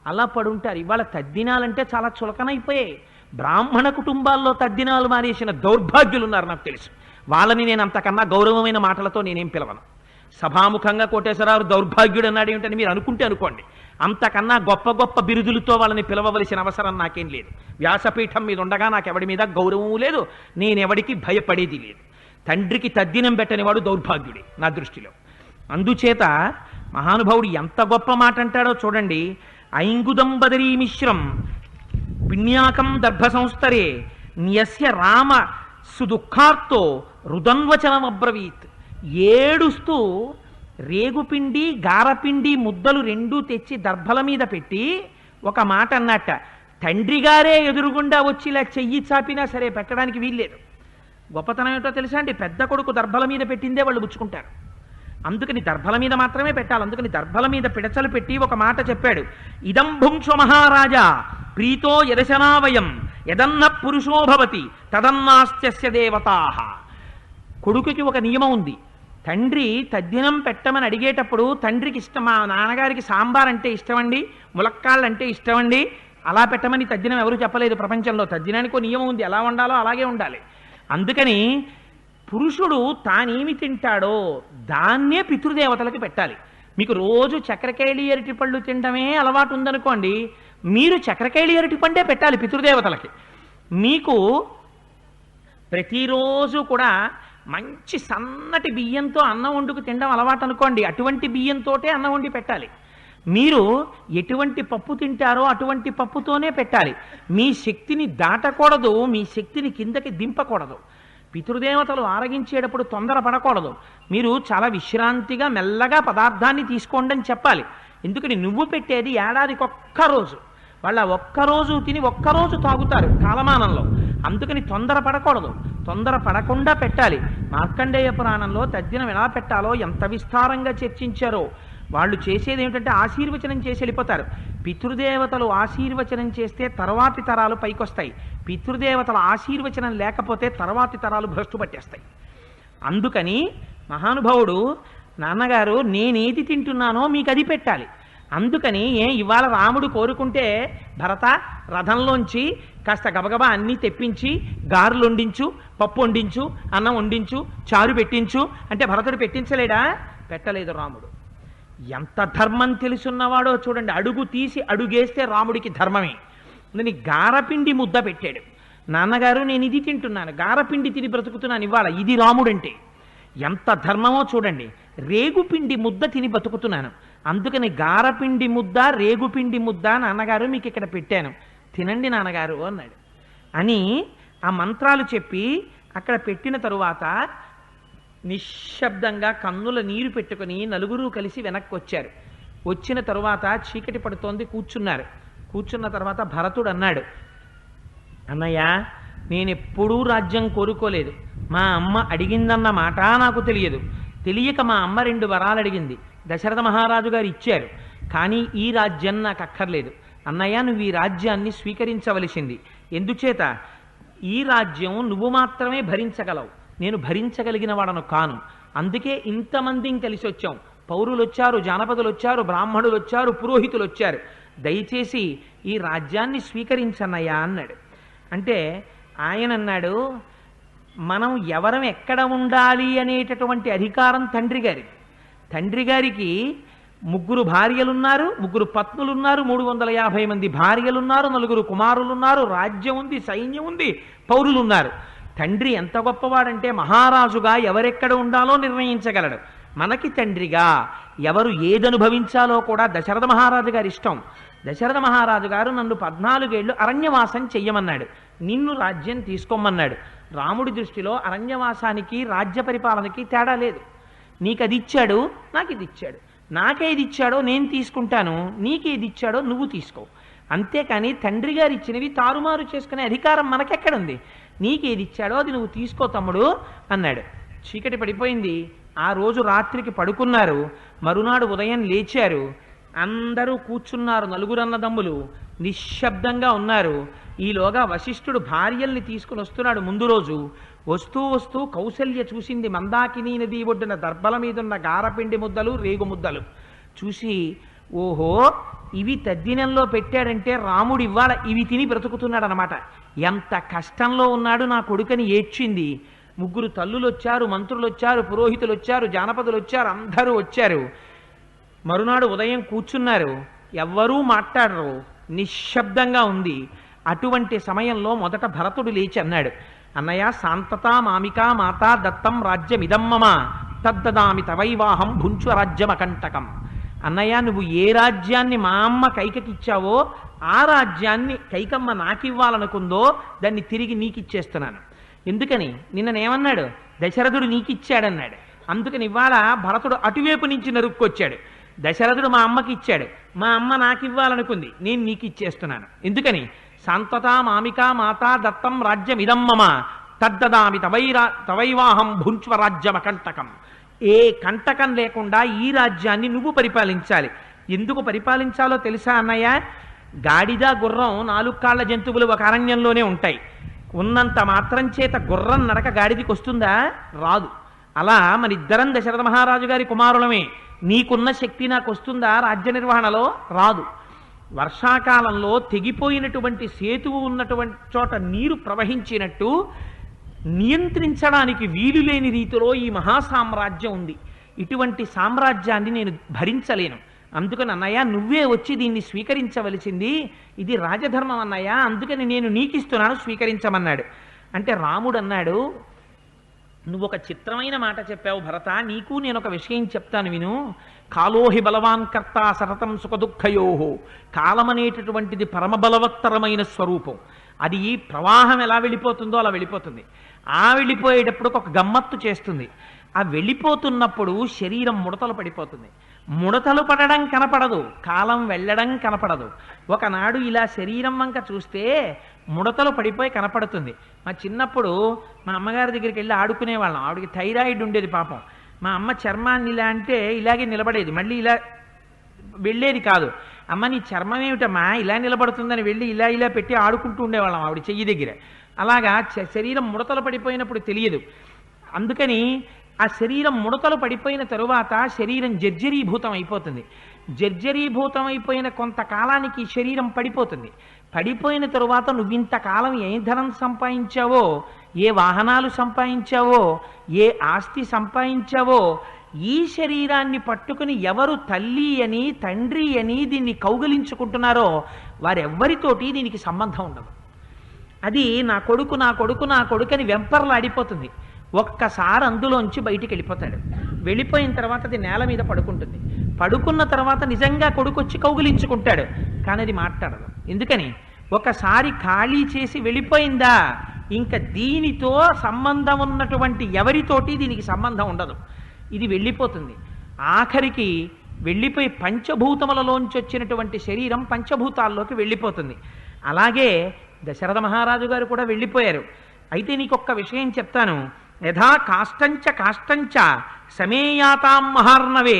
అలా పడుంటారు. ఇవాళ తద్దినాలంటే చాలా చులకనైపోయాయి. బ్రాహ్మణ కుటుంబాల్లో తద్దినాలు మానేసిన దౌర్భాగ్యులు ఉన్నారు నాకు తెలుసు. వాళ్ళని నేను అంతకన్నా గౌరవమైన మాటలతో నేనేం పిలవను. సభాముఖంగా కోటేశ్వరరావు దౌర్భాగ్యుడు అన్నాడు ఏమిటని మీరు అనుకుంటే అనుకోండి. అంతకన్నా గొప్ప గొప్ప బిరుదులతో వాళ్ళని పిలవవలసిన అవసరం నాకేం లేదు. వ్యాసపీఠం మీద ఉండగా నాకెవడి మీద గౌరవము లేదు, నేనెవడికి భయపడేది లేదు. తండ్రికి తద్దినం పెట్టని వాడు దౌర్భాగ్యుడే నా దృష్టిలో. అందుచేత మహానుభావుడు ఎంత గొప్ప మాట అంటాడో చూడండి. ఐంగుదం బదరీ మిశ్రం పిణ్యాకం దర్భ సంస్థరే న్యస్య రామ సుదుఃఖార్తో రుదన్వచనం అబ్రవీత్. ఏడుస్తూ రేగుపిండి గారపిండి ముద్దలు 2 తెచ్చి దర్భల మీద పెట్టి ఒక మాట అన్నట్ట. తండ్రి గారే ఎదురుగుండా వచ్చి ఇలా చెయ్యి చాపినా సరే పెట్టడానికి వీల్లేదు. గొప్పతనం ఏమిటో తెలుసా అండి? పెద్ద కొడుకు దర్భల మీద పెట్టిందే వాళ్ళు పుచ్చుకుంటారు. అందుకని దర్భల మీద మాత్రమే పెట్టాలి. అందుకని దర్భల మీద పిడచలు పెట్టి ఒక మాట చెప్పాడు. ఇదం భుంక్షు మహారాజా ప్రీతో యదశనావయం యదన్న పురుషో భవతి తదన్నాస్త్యస్య దేవతాః. కొడుకుకి ఒక నియమం ఉంది. తండ్రి తద్దినం పెట్టమని అడిగేటప్పుడు తండ్రికి ఇష్టం, మా నాన్నగారికి సాంబార్ అంటే ఇష్టమండి, ములక్కాళ్ళు అంటే ఇష్టమండి, అలా పెట్టమని తద్దినం ఎవరు చెప్పలేదు ప్రపంచంలో. తద్దినానికి ఒక నియమం ఉంది, ఎలా ఉండాలో అలాగే ఉండాలి. అందుకని పురుషుడు తానేమి తింటాడో దాన్నే పితృదేవతలకు పెట్టాలి. మీకు రోజు చక్రకేళి అరటి పళ్ళు తినడమే అలవాటు ఉందనుకోండి, మీరు చక్రకేళి అరటి పండే పెట్టాలి పితృదేవతలకి. మీకు ప్రతిరోజు కూడా మంచి సన్నటి బియ్యంతో అన్నం వండుకు తినడం అలవాటు అనుకోండి, అటువంటి బియ్యంతోటే అన్నం వండి పెట్టాలి. మీరు ఎటువంటి పప్పు తింటారో అటువంటి పప్పుతోనే పెట్టాలి. మీ శక్తిని దాటకూడదు, మీ శక్తిని కిందకి దింపకూడదు. పితృదేవతలు ఆరగించేటప్పుడు తొందర పడకూడదు. మీరు చాలా విశ్రాంతిగా మెల్లగా పదార్థాన్ని తీసుకోండి అని చెప్పాలి. ఎందుకని నువ్వు పెట్టేది ఏడాదికి ఒక్కరోజు, వాళ్ళ ఒక్కరోజు తిని ఒక్కరోజు తాగుతారు కాలమానంలో. అందుకని తొందర పడకూడదు, తొందర పడకుండా పెట్టాలి. మార్కండేయ పురాణంలో తద్దినం ఎలా పెట్టాలో ఎంత విస్తారంగా చర్చించారో. వాళ్ళు చేసేది ఏమిటంటే ఆశీర్వచనం చేసి వెళ్ళిపోతారు. పితృదేవతలు ఆశీర్వచనం చేస్తే తర్వాతి తరాలు పైకొస్తాయి, పితృదేవతల ఆశీర్వచనం లేకపోతే తర్వాతి తరాలు భ్రష్టు పట్టేస్తాయి. అందుకని మహానుభావుడు నాన్నగారు నేనేది తింటున్నానో మీకు అది పెట్టాలి. అందుకని ఇవాళ రాముడు కోరుకుంటే భరత రథంలోంచి కాస్త గబగబా అన్నీ తెప్పించి గారెలు వండించు, పప్పు వండించు, అన్నం వండించు, చారు పెట్టించు అంటే భరతుడు పెట్టించలేడా? పెట్టలేదు రాముడు. ఎంత ధర్మం తెలుసున్నవాడో చూడండి. అడుగు తీసి అడుగేస్తే రాముడికి ధర్మమే. నేను గారపిండి ముద్ద పెట్టాడు. నాన్నగారు నేను ఇది తింటున్నాను, గారపిండి తిని బ్రతుకుతున్నాను ఇవాళ, ఇది రాముడంటే ఎంత ధర్మమో చూడండి. రేగుపిండి ముద్ద తిని బతుకుతున్నాను, అందుకని గారపిండి ముద్ద రేగుపిండి ముద్ద నాన్నగారు మీకు ఇక్కడ పెట్టాను, తినండి నాన్నగారు అన్నాడు. అని ఆ మంత్రాలు చెప్పి అక్కడ పెట్టిన తరువాత నిశ్శబ్దంగా కన్నుల నీరు పెట్టుకుని నలుగురు కలిసి వెనక్కి వచ్చారు. వచ్చిన తరువాత చీకటి పడుతోంది, కూర్చున్నారు. కూర్చున్న తర్వాత భరతుడు అన్నాడు, అన్నయ్య నేనెప్పుడూ రాజ్యం కోరుకోలేదు, మా అమ్మ అడిగిందన్న మాట నాకు తెలియదు. తెలియక మా అమ్మ 2 వరాలు అడిగింది, దశరథ మహారాజు గారు ఇచ్చారు. కానీ ఈ రాజ్యం నాకు అక్కర్లేదు. అన్నయ్య నువ్వు ఈ రాజ్యాన్ని స్వీకరించవలసింది. ఎందుచేత? ఈ రాజ్యం నువ్వు మాత్రమే భరించగలవు, నేను భరించగలిగిన వాడను కాను. అందుకే ఇంతమందిని కలిసి వచ్చాం. పౌరులు వచ్చారు, జానపదులు వచ్చారు, బ్రాహ్మణులు వచ్చారు, పురోహితులు వచ్చారు. దయచేసి ఈ రాజ్యాన్ని స్వీకరించన్నయ్యా అన్నాడు. అంటే ఆయన అన్నాడు, మనం ఎవరం ఎక్కడ ఉండాలి అనేటటువంటి అధికారం తండ్రి గారికి. తండ్రి గారికి 3 భార్యలున్నారు, 3 పత్నులున్నారు, 350 మంది భార్యలున్నారు, 4 కుమారులున్నారు, రాజ్యం ఉంది, సైన్యం ఉంది, పౌరులున్నారు. తండ్రి ఎంత గొప్పవాడంటే మహారాజుగా ఎవరెక్కడ ఉండాలో నిర్ణయించగలడు. మనకి తండ్రిగా ఎవరు ఏదనుభవించాలో కూడా దశరథ మహారాజు గారి ఇష్టం. దశరథ మహారాజు గారు నన్ను 14 ఏళ్ళు అరణ్యవాసం చెయ్యమన్నాడు, నిన్ను రాజ్యం తీసుకోమన్నాడు. రాముడి దృష్టిలో అరణ్యవాసానికి రాజ్య పరిపాలనకి తేడా లేదు. నీకు అది ఇచ్చాడు, నాకు ఇది ఇచ్చాడు. నాకేది ఇచ్చాడో నేను తీసుకుంటాను, నీకేది ఇచ్చాడో నువ్వు తీసుకో. అంతేకాని తండ్రి గారు ఇచ్చినవి తారుమారు చేసుకునే అధికారం మనకెక్కడుంది? నీకేది ఇచ్చాడో అది నువ్వు తీసుకో తమ్ముడు అన్నాడు. చీకటి పడిపోయింది. ఆ రోజు రాత్రికి పడుకున్నారు. మరునాడు ఉదయం లేచారు. అందరూ కూర్చున్నారు, 4 అన్నదమ్ములు నిశ్శబ్దంగా ఉన్నారు. ఈలోగా వశిష్ఠుడు భార్యల్ని తీసుకుని వస్తున్నాడు. ముందు రోజు వస్తూ వస్తూ కౌసల్య చూసింది మందాకినీ నది ఒడ్డున దర్భల మీదున్న గారపిండి ముద్దలు, రేగు ముద్దలు చూసి, ఓహో ఇవి తద్దినంలో పెట్టాడంటే రాముడు ఇవాళ ఇవి తిని బ్రతుకుతున్నాడు అనమాట. ఎంత కష్టంలో ఉన్నాడు నా కొడుకని ఏడ్చింది. 3 తల్లులు వచ్చారు, మంత్రులు వచ్చారు, పురోహితులు వచ్చారు, జానపదులు వచ్చారు, అందరూ వచ్చారు. మరునాడు ఉదయం కూర్చున్నారు, ఎవ్వరూ మాట్లాడరు, నిశ్శబ్దంగా ఉంది. అటువంటి సమయంలో మొదట భరతుడు లేచి అన్నాడు, అన్నయ్య శాంతత మామికా మాతా దత్తం రాజ్యమిదం మమ తద్దదామి తవైవాహం భుంచు రాజ్యమకంటకం. అన్నయ్య నువ్వు ఏ రాజ్యాన్ని మా అమ్మ కైకకిచ్చావో ఆ రాజ్యాన్ని కైకమ్మ నాకివ్వాలనుకుందో దాన్ని తిరిగి నీకిచ్చేస్తున్నాను. ఎందుకని? నిన్ననేమన్నాడు? దశరథుడు నీకిచ్చాడన్నాడు. అందుకని ఇవాళ భరతుడు అటువైపు నుంచి నరుక్కొచ్చాడు. దశరథుడు మా అమ్మకి ఇచ్చాడు, మా అమ్మ నాకు ఇవ్వాలనుకుంది, నేను నీకు ఇచ్చేస్తున్నాను. ఎందుకని? శాంతత మామికా మాతా దత్తం రాజ్యం ఇదం మమ తద్దదామి తవైవాహం భుంచ్వ రాజ్యమకంటకం. ఏ కంటకం లేకుండా ఈ రాజ్యాన్ని నువ్వు పరిపాలించాలి. ఎందుకు పరిపాలించాలో తెలుసా అన్నయ్య? గాడిద గుర్రం 4 కాళ్ళ జంతువులు ఒక అరణ్యంలోనే ఉంటాయి. ఉన్నంత మాత్రం చేత గుర్రం నడక గాడిదికి వస్తుందా? రాదు. అలా మన ఇద్దరం దశరథ మహారాజు గారి కుమారులమే. నీకున్న శక్తి నాకు వస్తుందా రాజ్య నిర్వహణలో? రాదు. వర్షాకాలంలో తెగిపోయినటువంటి సేతువు ఉన్నటువంటి చోట నీరు ప్రవహించినట్టు నియంత్రించడానికి వీలు లేని రీతిలో ఈ మహాసామ్రాజ్యం ఉంది. ఇటువంటి సామ్రాజ్యాన్ని నేను భరించలేను. అందుకని అన్నయ్య నువ్వే వచ్చి దీన్ని స్వీకరించవలసింది, ఇది రాజధర్మం అన్నయ్య, అందుకని నేను నీకిస్తున్నాను, స్వీకరించమన్నాడు. అంటే రాముడు అన్నాడు, నువ్వు ఒక చిత్రమైన మాట చెప్పావు భరత, నీకు నేను ఒక విషయం చెప్తాను విను. కాలోహి బలవాన్ కర్త సతతం సుఖదుఃఖయోహో. కాలం అనేటటువంటిది పరమబలవత్తరమైన స్వరూపం. అది ప్రవాహం ఎలా వెళ్ళిపోతుందో అలా వెళ్ళిపోతుంది. ఆ వెళ్ళిపోయేటప్పుడు ఒక గమ్మత్తు చేస్తుంది. ఆ వెళ్ళిపోతున్నప్పుడు శరీరం ముడతలు పడిపోతుంది. ముడతలు పడడం కనపడదు, కాలం వెళ్ళడం కనపడదు. ఒకనాడు ఇలా శరీరం వంక చూస్తే ముడతలు పడిపోయి కనపడుతుంది. మా చిన్నప్పుడు మా అమ్మగారి దగ్గరికి వెళ్ళి ఆడుకునేవాళ్ళం. ఆవిడకి థైరాయిడ్ ఉండేది పాపం. మా అమ్మ చర్మాన్ని ఇలా అంటే ఇలాగే నిలబడేది, మళ్ళీ ఇలా వెళ్ళేది కాదు. అమ్మ నీ చర్మం ఏమిటమ్మా ఇలా నిలబడుతుందని వెళ్ళి ఇలా ఇలా పెట్టి ఆడుకుంటూ ఉండేవాళ్ళం ఆవిడ చెయ్యి దగ్గర. అలాగా శరీరం ముడతలు పడిపోయినప్పుడు తెలియదు. అందుకని ఆ శరీరం ముడతలు పడిపోయిన తరువాత శరీరం జర్జరీభూతం అయిపోతుంది. జర్జరీభూతం అయిపోయిన కొంతకాలానికి శరీరం పడిపోతుంది. పడిపోయిన తరువాత నువ్వింతకాలం ఏ ధనం సంపాదించావో, ఏ వాహనాలు సంపాదించావో, ఏ ఆస్తి సంపాదించావో, ఈ శరీరాన్ని పట్టుకుని ఎవరు తల్లి అని తండ్రి అని దీన్ని కౌగలించుకుంటున్నారో వారెవ్వరితోటి దీనికి సంబంధం ఉండదు. అది నా కొడుకు నా కొడుకు నా కొడుకు అని వెంపర్లాడిపోతుంది. ఒక్కసారి అందులోంచి బయటికి వెళ్ళిపోతాడు. వెళ్ళిపోయిన తర్వాత అది నేల మీద పడుకుంటుంది. పడుకున్న తర్వాత నిజంగా కొడుకు వచ్చి కౌగిలించుకుంటాడు, కానీ అది మాట్లాడదు. ఎందుకని? ఒకసారి ఖాళీ చేసి వెళ్ళిపోయిందా ఇంకా దీనితో సంబంధం ఉన్నటువంటి ఎవరితోటి దీనికి సంబంధం ఉండదు. ఇది వెళ్ళిపోతుంది. ఆఖరికి వెళ్ళిపోయి పంచభూతములలోంచి వచ్చినటువంటి శరీరం పంచభూతాల్లోకి వెళ్ళిపోతుంది. అలాగే దశరథ మహారాజు గారు కూడా వెళ్ళిపోయారు. అయితే నీకొక్క విషయం చెప్తాను. యథా కాష్టంచ కాష్టంచ సమేయాతాం మహార్ణవే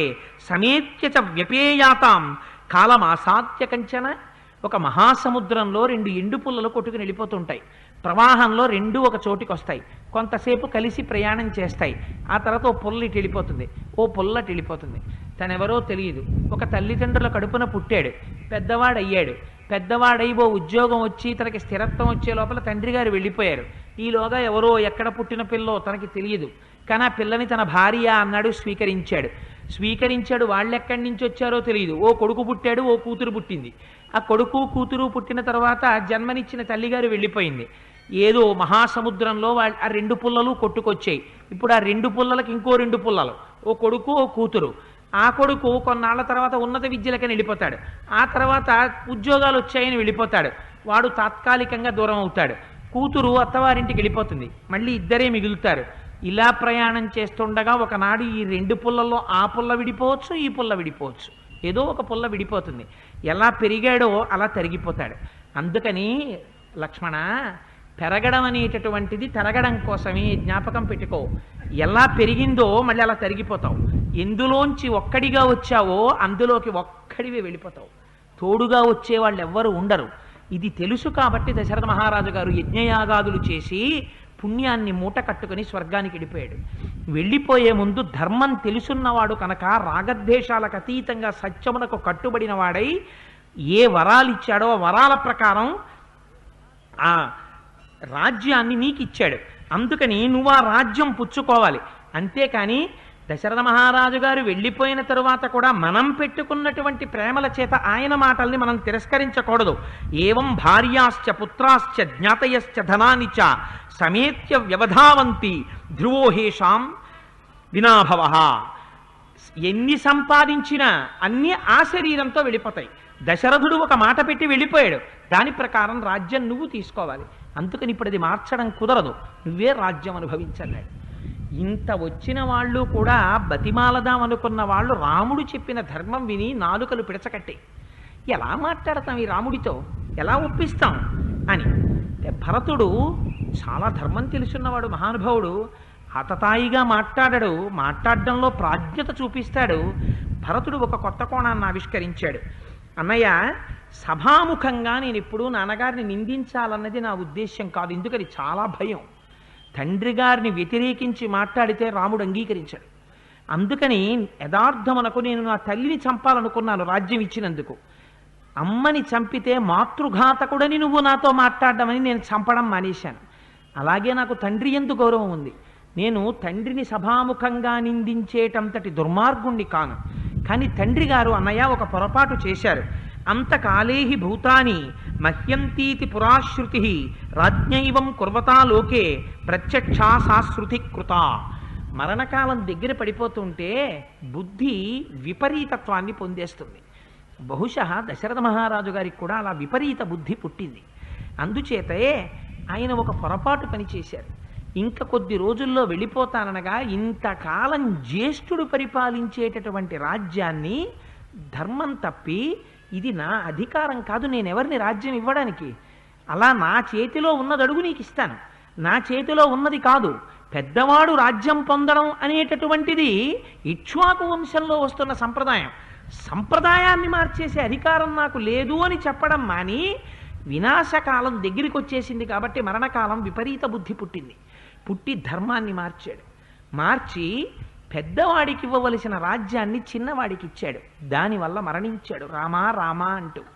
సమేత్య చ వ్యపేయాతాం కాలమాసాత్య కంచన. ఒక మహాసముద్రంలో రెండు ఎండు పుల్లలు కొట్టుకుని వెళ్ళిపోతుంటాయి. ప్రవాహంలో రెండు ఒక చోటికి వస్తాయి. కొంతసేపు కలిసి ప్రయాణం చేస్తాయి. ఆ తర్వాత ఓ పుల్ల ఇటు వెళ్ళిపోతుంది, ఓ పుల్ల ఇటు వెళ్ళిపోతుంది. తనెవరో తెలియదు. ఒక తల్లిదండ్రుల కడుపున పుట్టాడు, పెద్దవాడయ్యాడు. పెద్దవాడై ఓ ఉద్యోగం వచ్చి తనకి స్థిరత్వం వచ్చే లోపల తండ్రి గారు వెళ్ళిపోయారు. ఈలోగా ఎవరో ఎక్కడ పుట్టిన పిల్లో తనకి తెలియదు, కానీ ఆ పిల్లని తన భార్య అన్నాడు, స్వీకరించాడు. వాళ్ళు ఎక్కడి నుంచి వచ్చారో తెలియదు. ఓ కొడుకు పుట్టాడు, ఓ కూతురు పుట్టింది. ఆ కొడుకు కూతురు పుట్టిన తర్వాత జన్మనిచ్చిన తల్లిగారు వెళ్ళిపోయింది. ఏదో మహాసముద్రంలో ఆ రెండు పుల్లలు కొట్టుకొచ్చాయి. ఇప్పుడు ఆ రెండు పుల్లలకి ఇంకో రెండు పుల్లలు, ఓ కొడుకు ఓ కూతురు. ఆ కొడుకు కొన్నాళ్ల తర్వాత ఉన్నత విద్యలకని వెళ్ళిపోతాడు. ఆ తర్వాత ఉద్యోగాలు వచ్చాయని వెళ్ళిపోతాడు. వాడు తాత్కాలికంగా దూరం అవుతాడు. కూతురు అత్తవారింటికి వెళ్ళిపోతుంది. మళ్ళీ ఇద్దరే మిగులుతారు. ఇలా ప్రయాణం చేస్తుండగా ఒకనాడు ఈ రెండు పుల్లల్లో ఆ పుల్ల విడిపోవచ్చు, ఈ పుల్ల విడిపోవచ్చు. ఏదో ఒక పుల్ల విడిపోతుంది. ఎలా పెరిగాడో అలా తరిగిపోతాడు. అందుకని లక్ష్మణ, పెరగడం అనేటటువంటిది తరగడం కోసమే, జ్ఞాపకం పెట్టుకో. ఎలా పెరిగిందో మళ్ళీ అలా తరిగిపోతావు. ఎందులోంచి ఒక్కడిగా వచ్చావో అందులోకి ఒక్కడివే వెళ్ళిపోతావు. తోడుగా వచ్చేవాళ్ళు ఎవ్వరు ఉండరు. ఇది తెలుసు కాబట్టి దశరథ మహారాజు గారు యజ్ఞయాగాదులు చేసి పుణ్యాన్ని మూట కట్టుకుని స్వర్గానికి వెళ్ళిపోయాడు. వెళ్ళిపోయే ముందు ధర్మం తెలుసున్నవాడు కనుక రాగద్వేషాలకు అతీతంగా సత్యమునకు కట్టుబడిన వాడై ఏ వరాలు ఇచ్చాడో ఆ వరాల ప్రకారం ఆ రాజ్యాన్ని నీకు ఇచ్చాడు. అందుకని నువ్వు ఆ రాజ్యం పుచ్చుకోవాలి. అంతేకాని దశరథ మహారాజు గారు వెళ్ళిపోయిన తరువాత కూడా మనం పెట్టుకున్నటువంటి ప్రేమల చేత ఆయన మాటల్ని మనం తిరస్కరించకూడదు. ఏవం భార్యాశ్చ పుత్రాశ్చ జ్ఞాతయశ్చ ధనాని చ సమేత్య వ్యవధావంతి ధ్రువోహేషాం వినాభవ. ఎన్ని సంపాదించినా అన్నీ ఆ శరీరంతో వెళ్ళిపోతాయి. దశరథుడు ఒక మాట పెట్టి వెళ్ళిపోయాడు. దాని ప్రకారం రాజ్యం నువ్వు తీసుకోవాలి. అందుకని ఇప్పుడు అది మార్చడం కుదరదు. నువ్వే రాజ్యం అనుభవించలేడు. ఇంత వచ్చిన వాళ్ళు కూడా బతిమాలదాం అనుకున్న వాళ్ళు రాముడు చెప్పిన ధర్మం విని నాలుకలు పిడచకట్టే. ఎలా మాట్లాడతాం ఈ రాముడితో, ఎలా ఒప్పిస్తాం అని. భరతుడు చాలా ధర్మం తెలుసున్నవాడు, మహానుభావుడు. హతతాయిగా మాట్లాడడు, మాట్లాడడంలో ప్రాజ్ఞత చూపిస్తాడు. భరతుడు ఒక కొత్త కోణాన్ని ఆవిష్కరించాడు. అన్నయ్య, సభాముఖంగా నేను ఎప్పుడూ నాన్నగారిని నిందించాలన్నది నా ఉద్దేశ్యం కాదు. ఎందుకని చాలా భయం. తండ్రి గారిని వ్యతిరేకించి మాట్లాడితే రాముడు అంగీకరించాడు. అందుకని యథార్థమునకు నేను నా తల్లిని చంపాలనుకున్నాను రాజ్యం ఇచ్చినందుకు. అమ్మని చంపితే మాతృఘాతకుడని నువ్వు నాతో మాట్లాడమని నేను చంపడం మానేశాను. అలాగే నాకు తండ్రి యందు గౌరవం ఉంది. నేను తండ్రిని సభాముఖంగా నిందించేటంతటి దుర్మార్గుణ్ణి కాను. కానీ తండ్రి గారు అన్నయ్య ఒక పొరపాటు చేశారు. అంతకాలేహి భూతాని మహ్యంతీతి పురాశ్రుతి రాజ్ఞైవం కుర్వతా లోకే ప్రత్యక్షా సాశ్రుతి కృత. మరణకాలం దగ్గర పడిపోతుంటే బుద్ధి విపరీతత్వాన్ని పొందేస్తుంది. బహుశా దశరథ మహారాజు గారికి కూడా అలా విపరీత బుద్ధి పుట్టింది. అందుచేతే ఆయన ఒక పొరపాటు పని చేశారు. ఇంకా కొద్ది రోజుల్లో వెళ్ళిపోతాననగా ఇంతకాలం జ్యేష్ఠుడు పరిపాలించేటటువంటి రాజ్యాన్ని ధర్మం తప్పి ఇది నా అధికారం కాదు, నేనెవరిని రాజ్యం ఇవ్వడానికి, అలా నా చేతిలో ఉన్నది అడుగు నీకు ఇస్తాను, నా చేతిలో ఉన్నది కాదు. పెద్దవాడు రాజ్యం పొందడం అనేటటువంటిది ఇక్ష్వాకు వంశంలో వస్తున్న సంప్రదాయం. సంప్రదాయాన్ని మార్చేసే అధికారం నాకు లేదు అని చెప్పడం మాని, వినాశకాలం దగ్గరికి వచ్చేసింది కాబట్టి మరణకాలం విపరీత బుద్ధి పుట్టింది. పుట్టి ధర్మాన్ని మార్చాడు. మార్చి పెద్దవాడికి ఇవ్వవలసిన రాజ్యాన్ని చిన్నవాడికి ఇచ్చాడు. దానివల్ల మరణించాడు రామా రామా అంటూ.